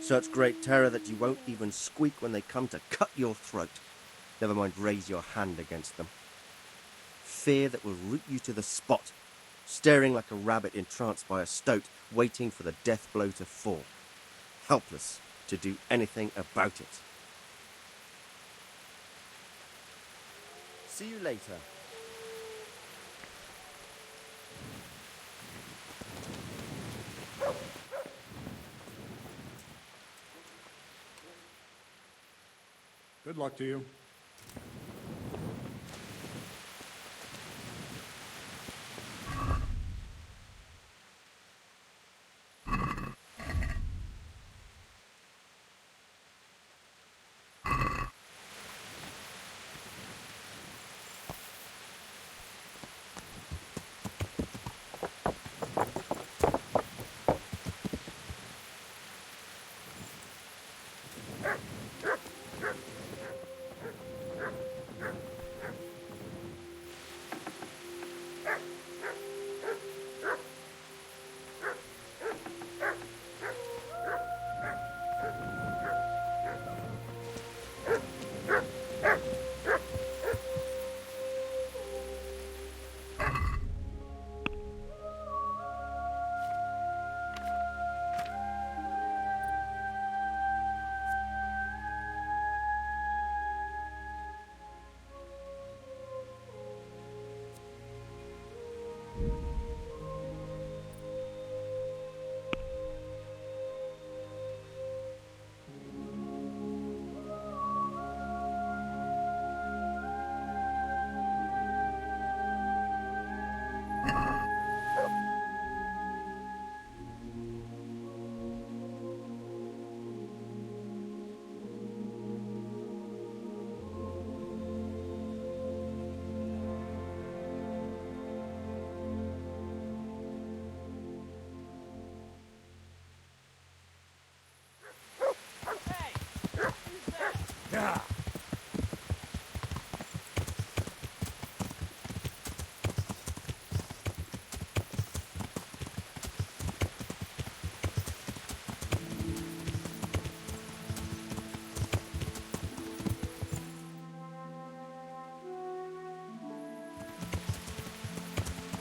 Such great terror that you won't even squeak when they come to cut your throat. Never mind raise your hand against them. Fear that will root you to the spot, staring like a rabbit entranced by a stoat, waiting for the death blow to fall. Helpless to do anything about it. See you later. Good luck to you.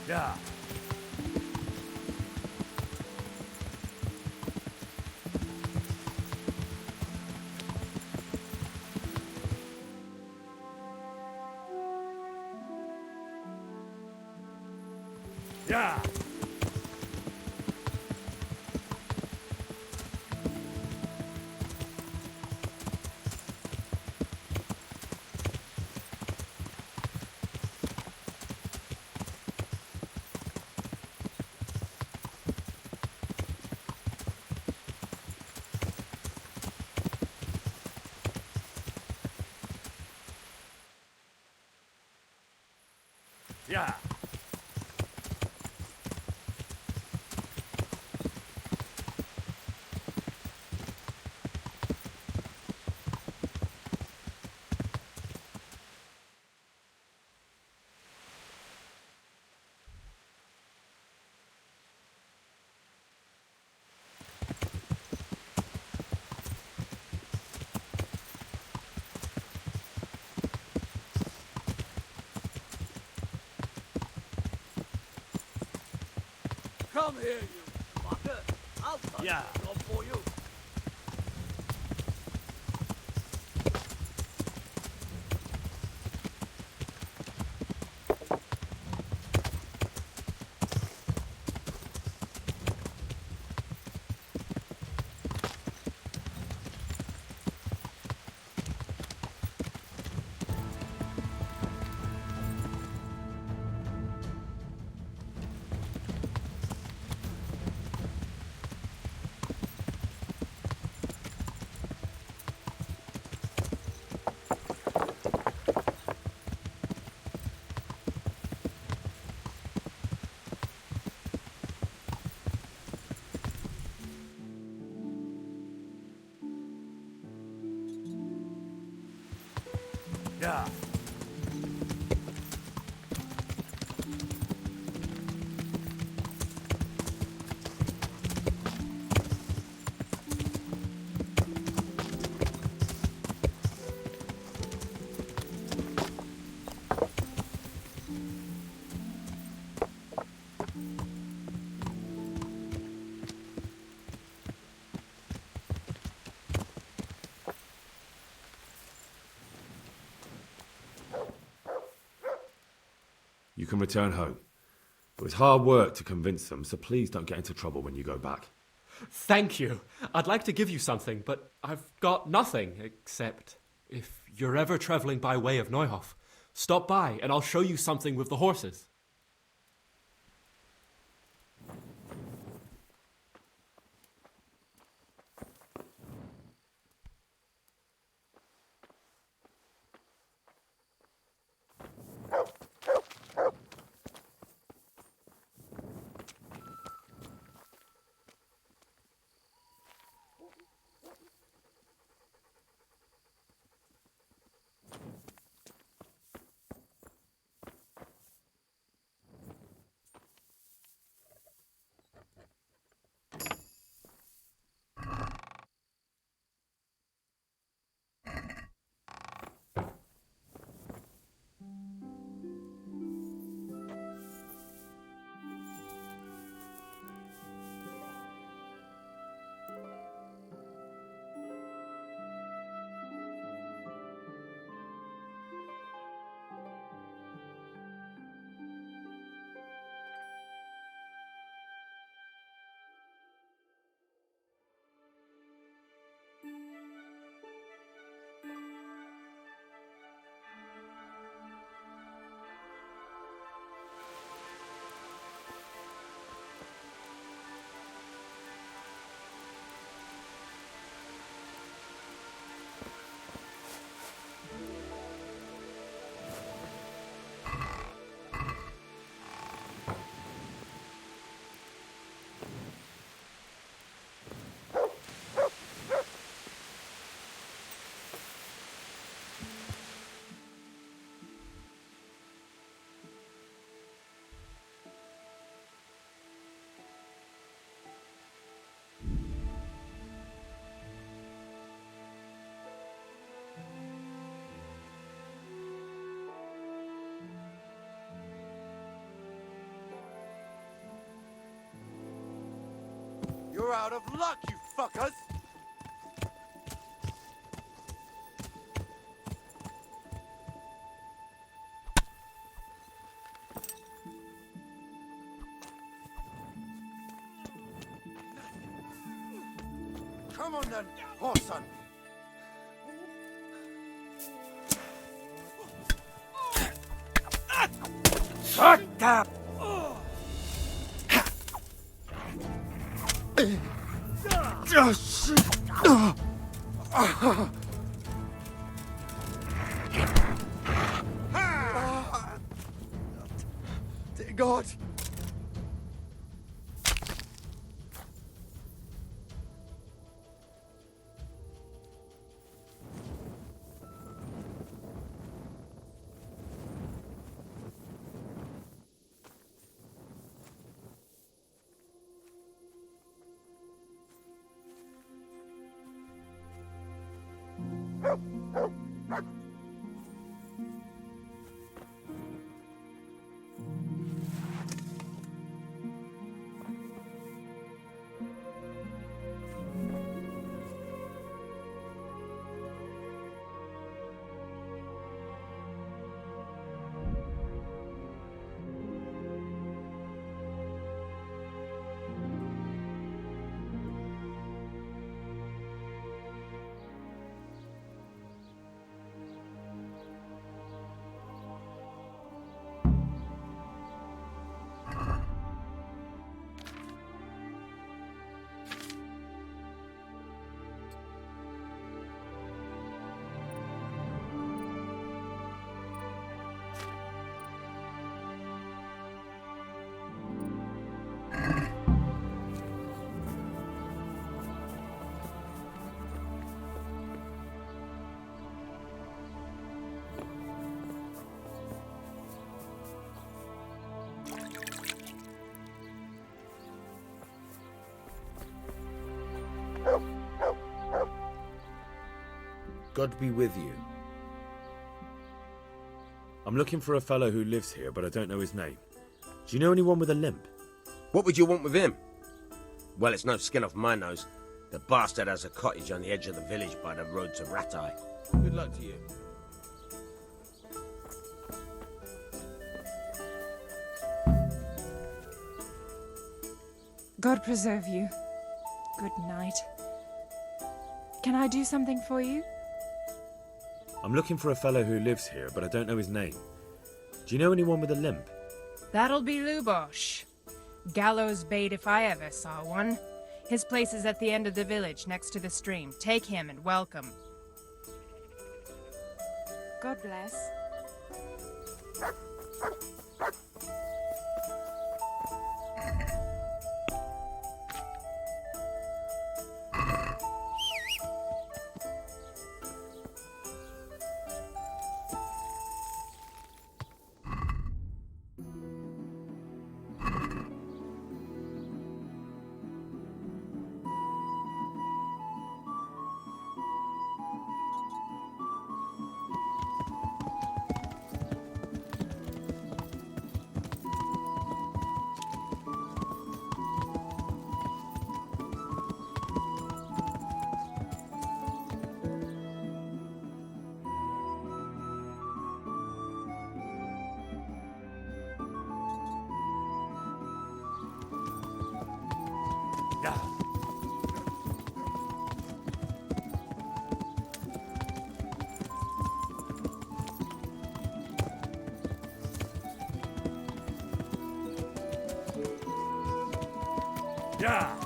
Yeah. Yeah. Yeah. Come here, you fucker. I'll touch the job for you. Yeah. You can return home. It was hard work to convince them, so please don't get into trouble when you go back. Thank you. I'd like to give you something, but I've got nothing except if you're ever traveling by way of Neuhof, stop by and I'll show you something with the horses. You're out of luck, you fuckers! Come on then, Horson! Shut down! Dear God! God be with you. I'm looking for a fellow who lives here, but I don't know his name. Do you know anyone with a limp? What would you want with him? Well, it's no skin off my nose. The bastard has a cottage on the edge of the village by the road to Ratajach. Good luck to you. God preserve you. Good night. Can I do something for you? I'm looking for a fellow who lives here, but I don't know his name. Do you know anyone with a limp? That'll be Lubosz. Gallows bait if I ever saw one. His place is at the end of the village, next to the stream. Take him and welcome. God bless. Yeah.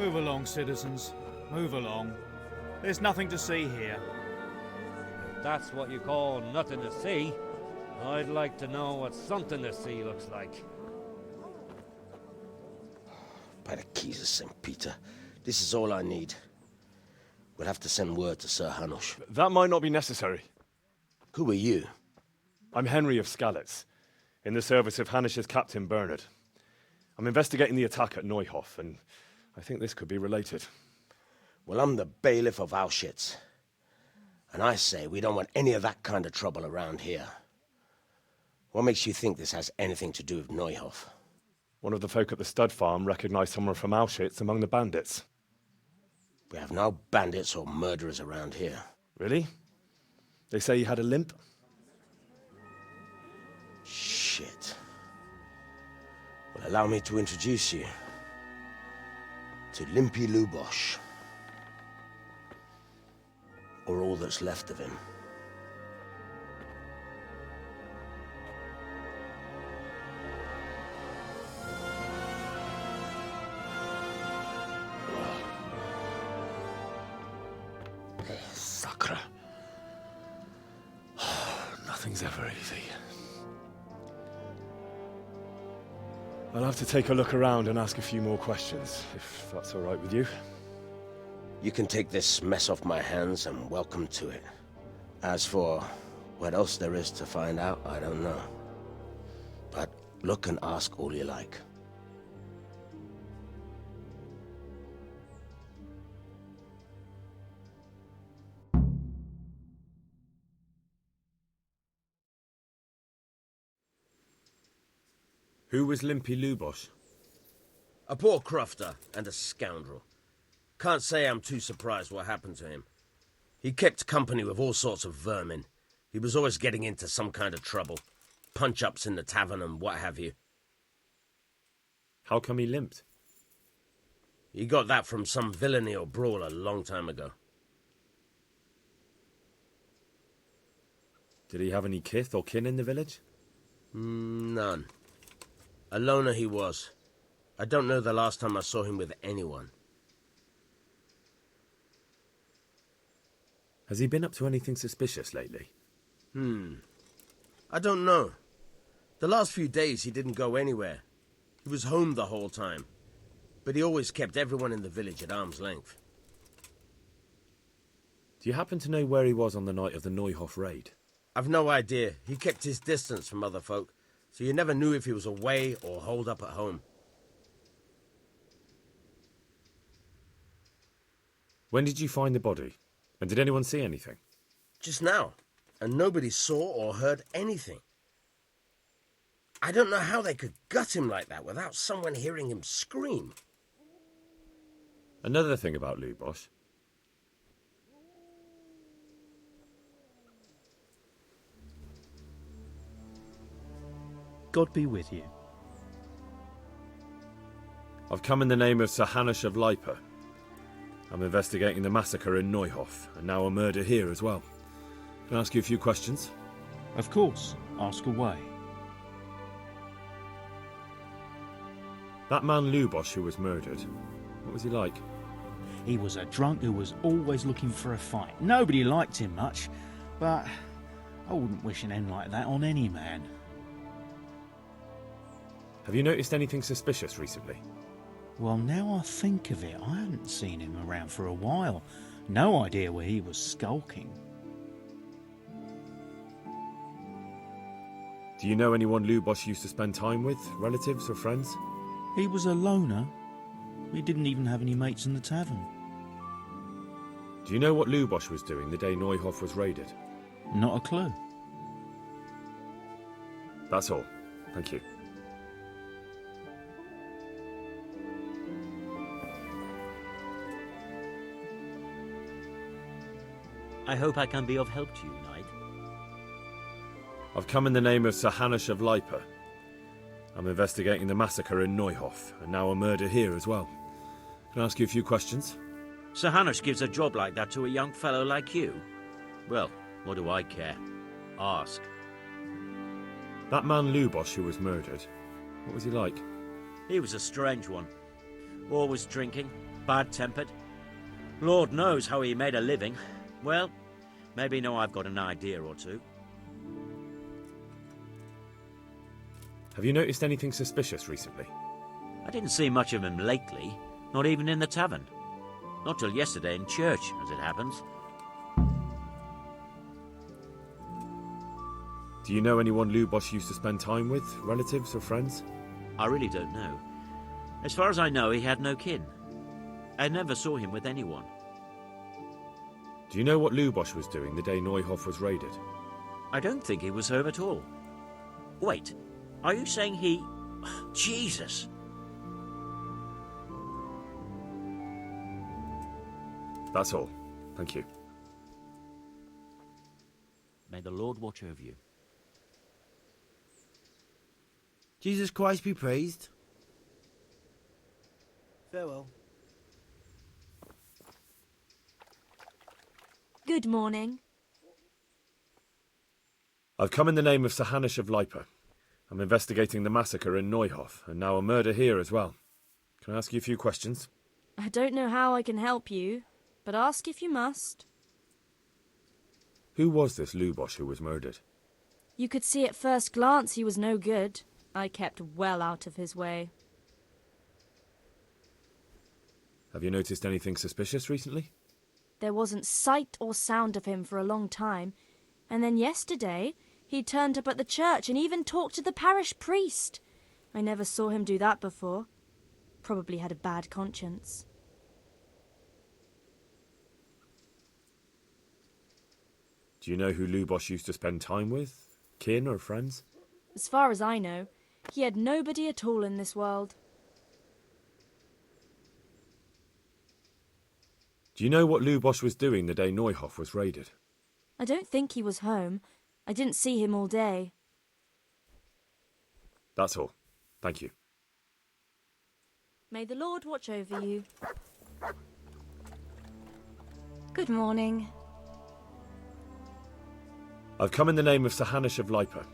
Move along, citizens. Move along. There's nothing to see here. If that's what you call nothing to see, I'd like to know what something to see looks like. By the keys of St. Peter, this is all I need. We'll have to send word to Sir Hanush. That might not be necessary. Who are you? I'm Henry of Skalitz, in the service of Hanush's Captain Bernard. I'm investigating the attack at Neuhof, and I think this could be related. Well, I'm the bailiff of Auschwitz. And I say we don't want any of that kind of trouble around here. What makes you think this has anything to do with Neuhof? One of the folk at the stud farm recognized someone from Auschwitz among the bandits. We have no bandits or murderers around here. Really? They say he had a limp? Shit. Well, allow me to introduce you to Limpy Lubosz. Or all that's left of him. Sakra. Nothing's ever easy. I'll have to take a look around and ask a few more questions, if that's all right with you. You can take this mess off my hands and welcome to it. As for what else there is to find out, I don't know. But look and ask all you like. Who was Limpy Lubosz? A poor crofter and a scoundrel. Can't say I'm too surprised what happened to him. He kept company with all sorts of vermin. He was always getting into some kind of trouble. Punch-ups in the tavern and what have you. How come he limped? He got that from some villainy or brawl a long time ago. Did he have any kith or kin in the village? None. A loner he was. I don't know the last time I saw him with anyone. Has he been up to anything suspicious lately? I don't know. The last few days he didn't go anywhere. He was home the whole time. But he always kept everyone in the village at arm's length. Do you happen to know where he was on the night of the Neuhof raid? I've no idea. He kept his distance from other folk, so you never knew if he was away or holed up at home. When did you find the body? And did anyone see anything? Just now, and nobody saw or heard anything. I don't know how they could gut him like that without someone hearing him scream. Another thing about Lubosz. God be with you. I've come in the name of Sir Hanush of Lipa. I'm investigating the massacre in Neuhof, and now a murder here as well. Can I ask you a few questions? Of course. Ask away. That man Lubosz who was murdered, what was he like? He was a drunk who was always looking for a fight. Nobody liked him much, but I wouldn't wish an end like that on any man. Have you noticed anything suspicious recently? Well, now I think of it, I hadn't seen him around for a while. No idea where he was skulking. Do you know anyone Lubosz used to spend time with, relatives or friends? He was a loner. He didn't even have any mates in the tavern. Do you know what Lubosz was doing the day Neuhof was raided? Not a clue. That's all. Thank you. I hope I can be of help to you, knight. I've come in the name of Sir Hanush of Lipa. I'm investigating the massacre in Neuhof, and now a murder here as well. Can I ask you a few questions? Sir Hanush gives a job like that to a young fellow like you? Well, what do I care? Ask. That man Lubosz who was murdered, what was he like? He was a strange one. Always drinking, bad-tempered. Lord knows how he made a living. Well, maybe now I've got an idea or two. Have you noticed anything suspicious recently? I didn't see much of him lately, not even in the tavern. Not till yesterday in church, as it happens. Do you know anyone Lubosz used to spend time with, relatives or friends? I really don't know. As far as I know, he had no kin. I never saw him with anyone. Do you know what Lubosz was doing the day Neuhof was raided? I don't think he was home at all. Wait, are you saying he... Jesus! That's all. Thank you. May the Lord watch over you. Jesus Christ be praised. Farewell. Good morning. I've come in the name of Sir Hanush of Lipa. I'm investigating the massacre in Neuhof, and now a murder here as well. Can I ask you a few questions? I don't know how I can help you, but ask if you must. Who was this Lubosz who was murdered? You could see at first glance he was no good. I kept well out of his way. Have you noticed anything suspicious recently? There wasn't sight or sound of him for a long time, and then yesterday he turned up at the church and even talked to the parish priest. I never saw him do that before. Probably had a bad conscience. Do you know who Lubosz used to spend time with? Kin or friends? As far as I know, he had nobody at all in this world. Do you know what Lubosz was doing the day Neuhof was raided? I don't think he was home. I didn't see him all day. That's all. Thank you. May the Lord watch over you. Good morning. I've come in the name of Sir Hanish of Lipa.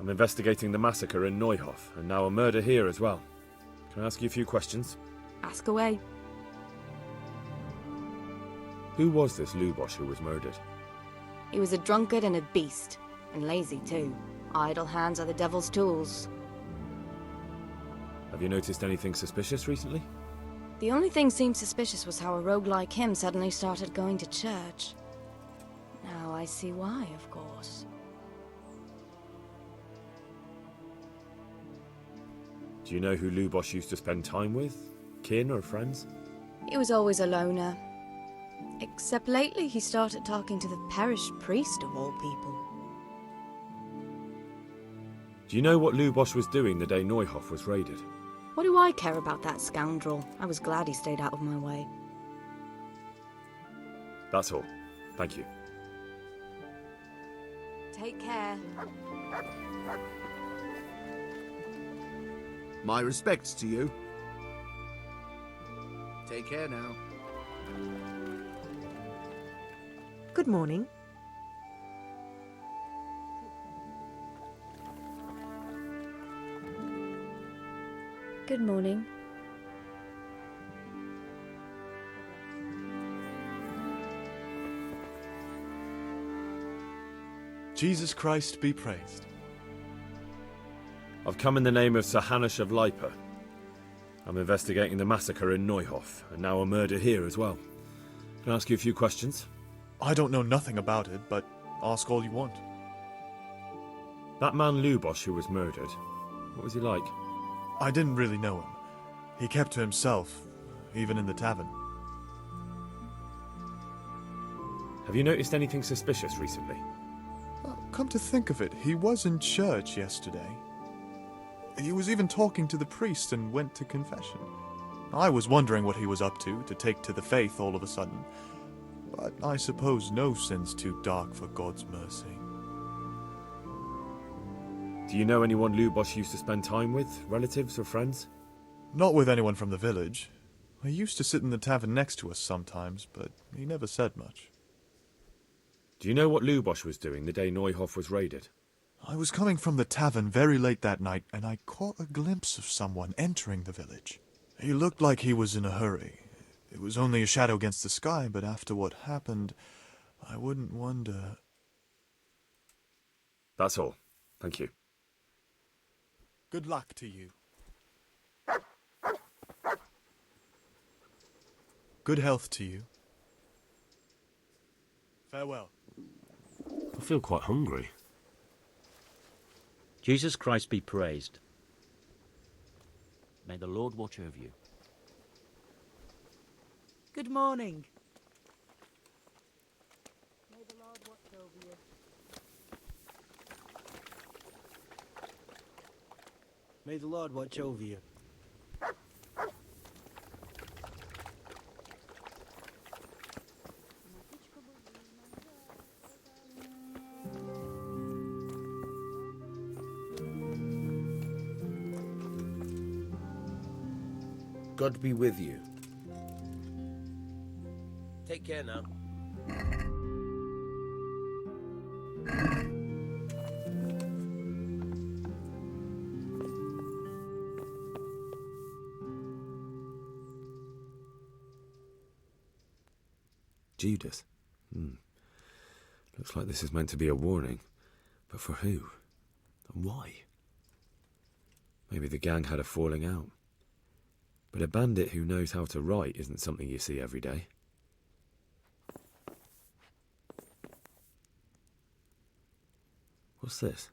I'm investigating the massacre in Neuhof, and now a murder here as well. Can I ask you a few questions? Ask away. Who was this Lubosz who was murdered? He was a drunkard and a beast, and lazy too. Idle hands are the devil's tools. Have you noticed anything suspicious recently? The only thing seemed suspicious was how a rogue like him suddenly started going to church. Now I see why, of course. Do you know who Lubosz used to spend time with? Kin or friends? He was always a loner. Except lately he started talking to the parish priest of all people. Do you know what Lubosz was doing the day Neuhof was raided? What do I care about that scoundrel? I was glad he stayed out of my way. That's all. Thank you. Take care. My respects to you. Take care now. Good morning. Good morning. Jesus Christ be praised. I've come in the name of Sir Hanish of Lipa. I'm investigating the massacre in Neuhof, and now a murder here as well. Can I ask you a few questions? I don't know nothing about it, but ask all you want. That man Lubosz who was murdered, what was he like? I didn't really know him. He kept to himself, even in the tavern. Have you noticed anything suspicious recently? Come to think of it, he was in church yesterday. He was even talking to the priest and went to confession. I was wondering what he was up to take to the faith all of a sudden. But I suppose no sin's too dark for God's mercy. Do you know anyone Lubosz used to spend time with? Relatives or friends? Not with anyone from the village. He used to sit in the tavern next to us sometimes, but he never said much. Do you know what Lubosz was doing the day Neuhof was raided? I was coming from the tavern very late that night, and I caught a glimpse of someone entering the village. He looked like he was in a hurry. It was only a shadow against the sky, but after what happened, I wouldn't wonder... That's all. Thank you. Good luck to you. Good health to you. Farewell. I feel quite hungry. Jesus Christ be praised. May the Lord watch over you. Good morning. May the Lord watch over you. May the Lord watch over you. God be with you. Take care now. Judas. Looks like this is meant to be a warning. But for who? And why? Maybe the gang had a falling out. But a bandit who knows how to write isn't something you see every day. What's this?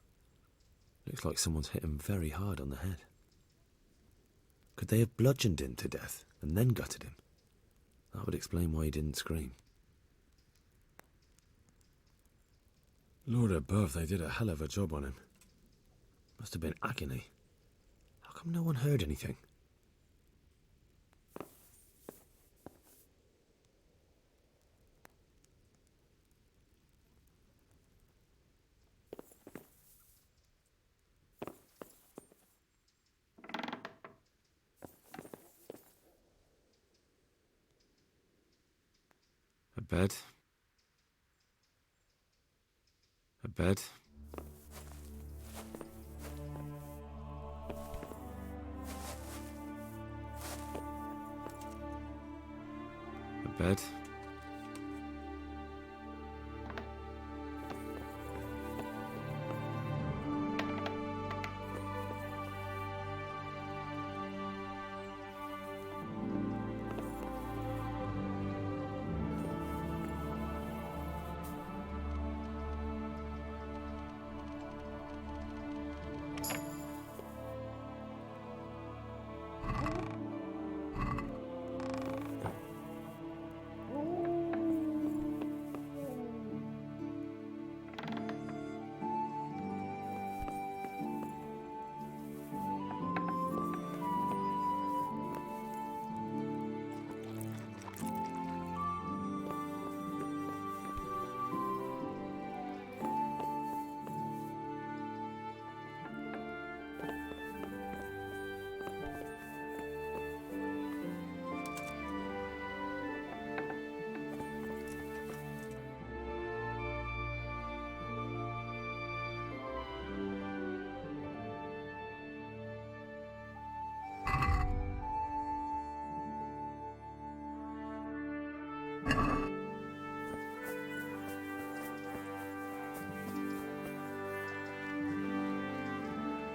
Looks like someone's hit him very hard on the head. Could they have bludgeoned him to death and then gutted him? That would explain why he didn't scream. Lord above, they did a hell of a job on him. Must have been agony. How come no one heard anything? A bed. A bed. A bed.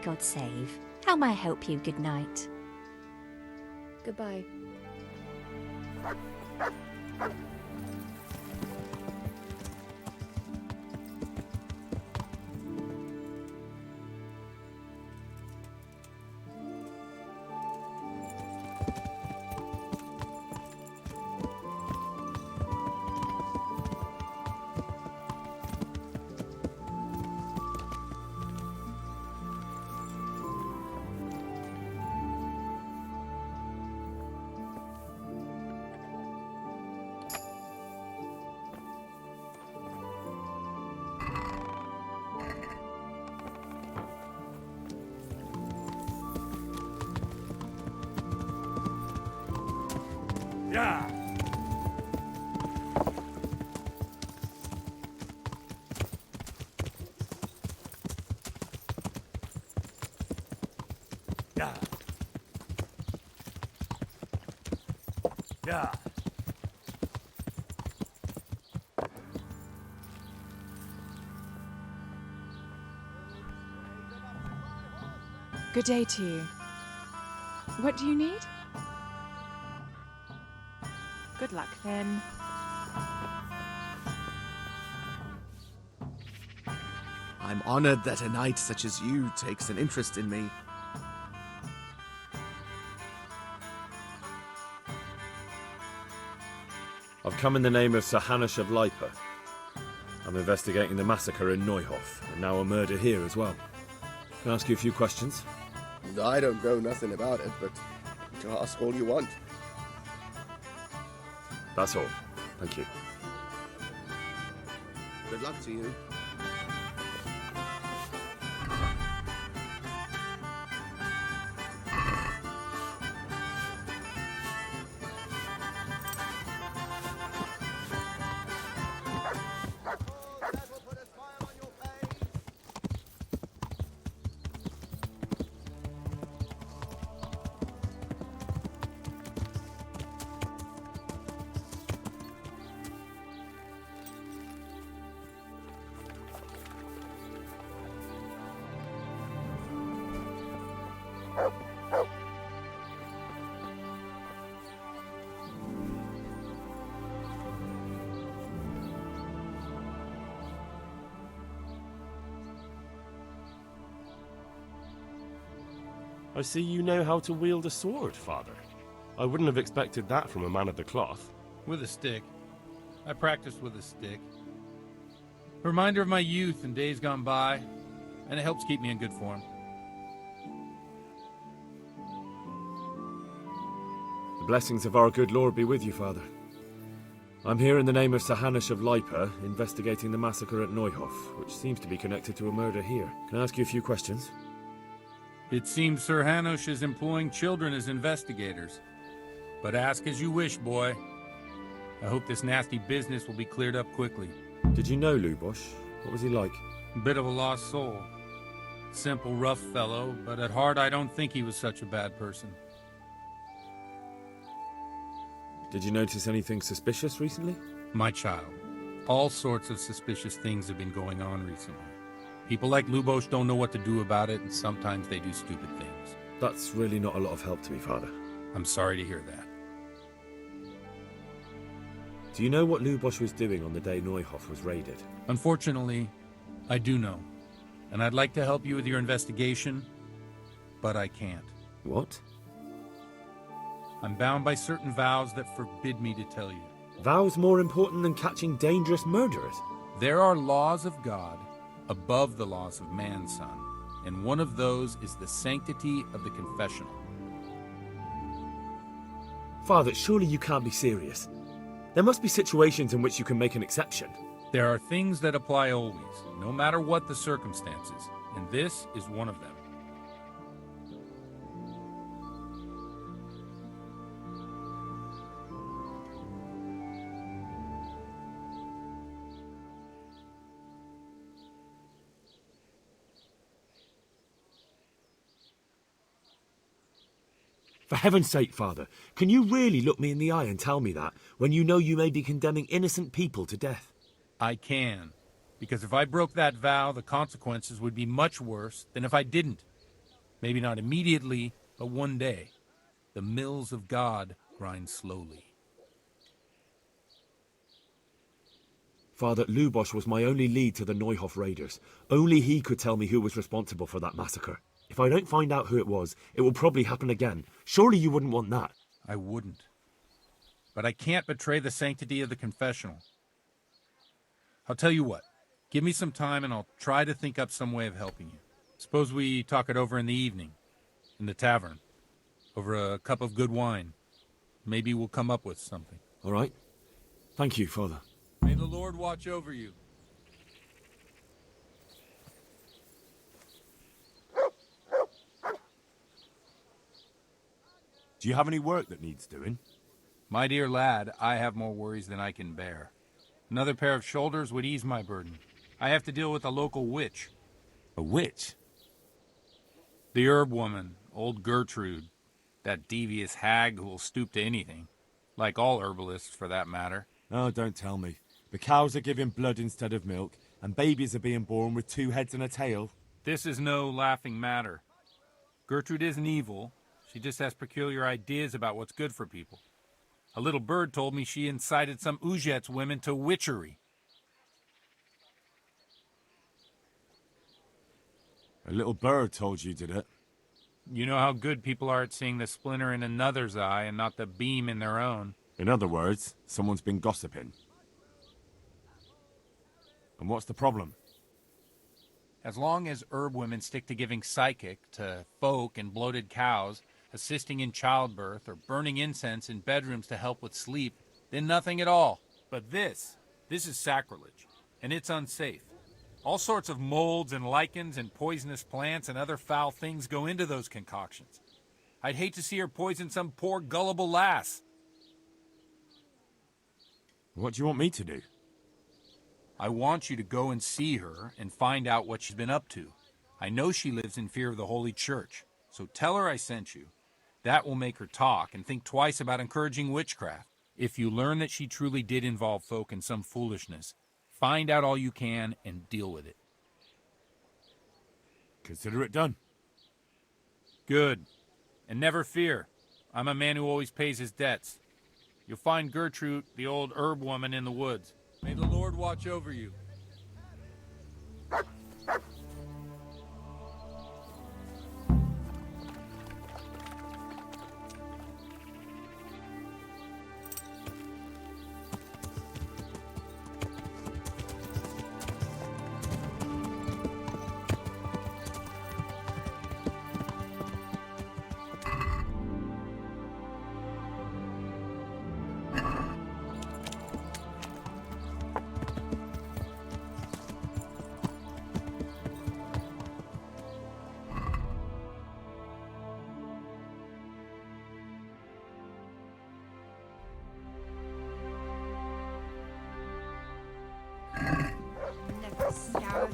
God save. How may I help you? Good night. Goodbye. Yeah. Yeah. Yeah. Good day to you. What do you need? Good luck, then. I'm honored that a knight such as you takes an interest in me. I've come in the name of Sir Hanush of Lipa. I'm investigating the massacre in Neuhof, and now a murder here as well. Can I ask you a few questions? I don't know nothing about it, but to ask all you want. That's all. Thank you. Good luck to you. I see you know how to wield a sword, Father. I wouldn't have expected that from a man of the cloth. With a stick. I practiced with a stick. A reminder of my youth and days gone by, and it helps keep me in good form. The blessings of our good Lord be with you, Father. I'm here in the name of Sir Hanush of Lipa, investigating the massacre at Neuhof, which seems to be connected to a murder here. Can I ask you a few questions? It seems Sir Hanush is employing children as investigators. But ask as you wish, boy. I hope this nasty business will be cleared up quickly. Did you know Lubosz? What was he like? A bit of a lost soul. Simple, rough fellow, but at heart I don't think he was such a bad person. Did you notice anything suspicious recently? My child, all sorts of suspicious things have been going on recently. People like Lubosz don't know what to do about it, and sometimes they do stupid things. That's really not a lot of help to me, Father. I'm sorry to hear that. Do you know what Lubosz was doing on the day Neuhof was raided? Unfortunately, I do know. And I'd like to help you with your investigation, but I can't. What? I'm bound by certain vows that forbid me to tell you. Vows more important than catching dangerous murderers? There are laws of God above the laws of man, son, and one of those is the sanctity of the confessional. Father, surely you can't be serious. There must be situations in which you can make an exception. There are things that apply always, no matter what the circumstances, and this is one of them. For heaven's sake, Father, can you really look me in the eye and tell me that, when you know you may be condemning innocent people to death? I can, because if I broke that vow, the consequences would be much worse than if I didn't. Maybe not immediately, but one day. The mills of God grind slowly. Father, Lubosz was my only lead to the Neuhof raiders. Only he could tell me who was responsible for that massacre. If I don't find out who it was, it will probably happen again. Surely you wouldn't want that. I wouldn't. But I can't betray the sanctity of the confessional. I'll tell you what. Give me some time and I'll try to think up some way of helping you. Suppose we talk it over in the evening, in the tavern, over a cup of good wine. Maybe we'll come up with something. All right. Thank you, Father. May the Lord watch over you. Do you have any work that needs doing? My dear lad, I have more worries than I can bear. Another pair of shoulders would ease my burden. I have to deal with a local witch. A witch? The herb woman, old Gertrude. That devious hag who will stoop to anything. Like all herbalists, for that matter. Oh, don't tell me. The cows are giving blood instead of milk, and babies are being born with 2 heads and a tail. This is no laughing matter. Gertrude isn't evil. She just has peculiar ideas about what's good for people. A little bird told me she incited some Użycach women to witchery. A little bird told you, did it? You know how good people are at seeing the splinter in another's eye and not the beam in their own. In other words, someone's been gossiping. And what's the problem? As long as herb women stick to giving psychic to folk and bloated cows, assisting in childbirth, or burning incense in bedrooms to help with sleep, then nothing at all. But this is sacrilege, and it's unsafe. All sorts of molds and lichens and poisonous plants and other foul things go into those concoctions. I'd hate to see her poison some poor gullible lass. What do you want me to do? I want you to go and see her and find out what she's been up to. I know she lives in fear of the Holy Church, so tell her I sent you. That will make her talk and think twice about encouraging witchcraft. If you learn that she truly did involve folk in some foolishness, find out all you can and deal with it. Consider it done. Good. And never fear. I'm a man who always pays his debts. You'll find Gertrude, the old herb woman, in the woods. May the Lord watch over you.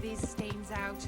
these stains out.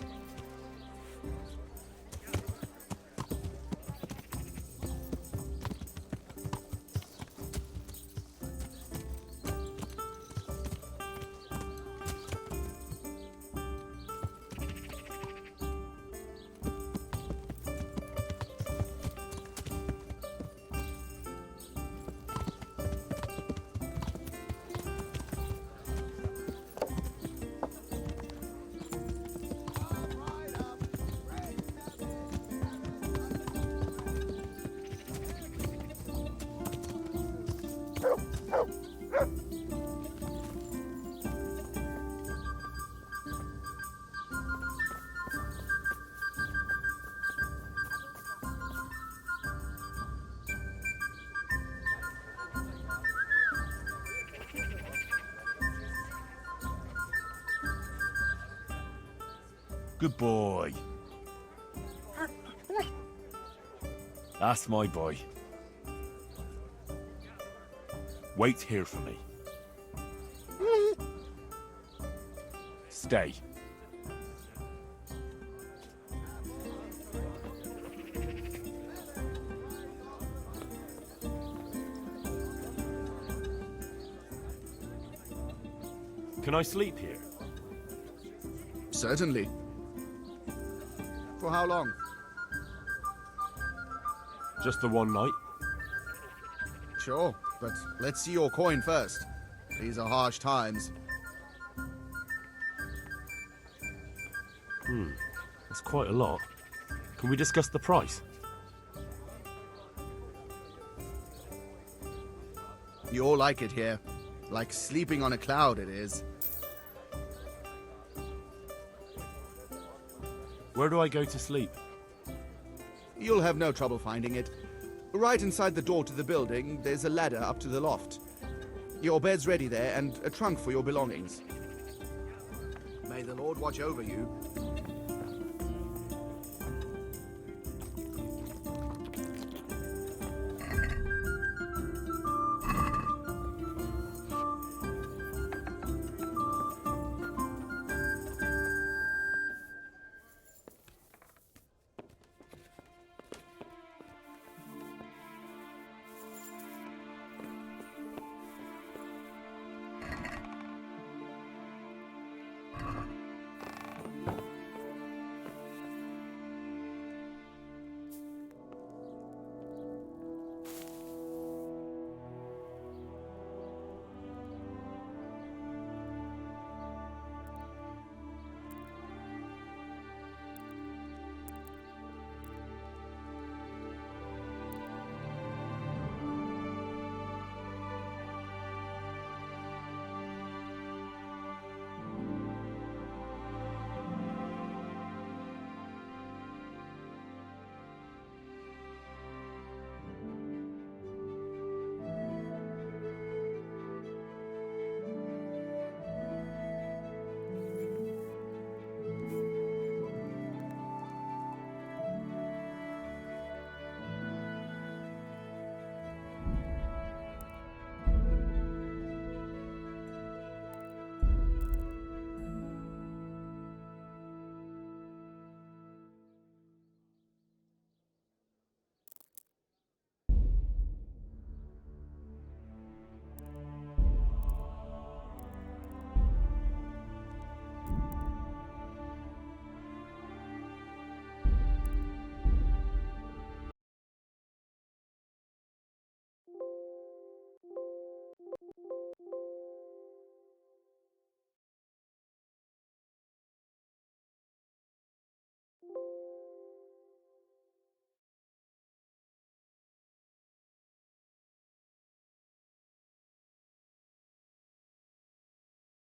Good boy. That's my boy. Wait here for me. Stay. Can I sleep here? Certainly. For how long? Just the one night? Sure, but let's see your coin first. These are harsh times. That's quite a lot. Can we discuss the price? You'll like it here. Like sleeping on a cloud it is. Where do I go to sleep? You'll have no trouble finding it. Right inside the door to the building, there's a ladder up to the loft. Your bed's ready there, and a trunk for your belongings. May the Lord watch over you.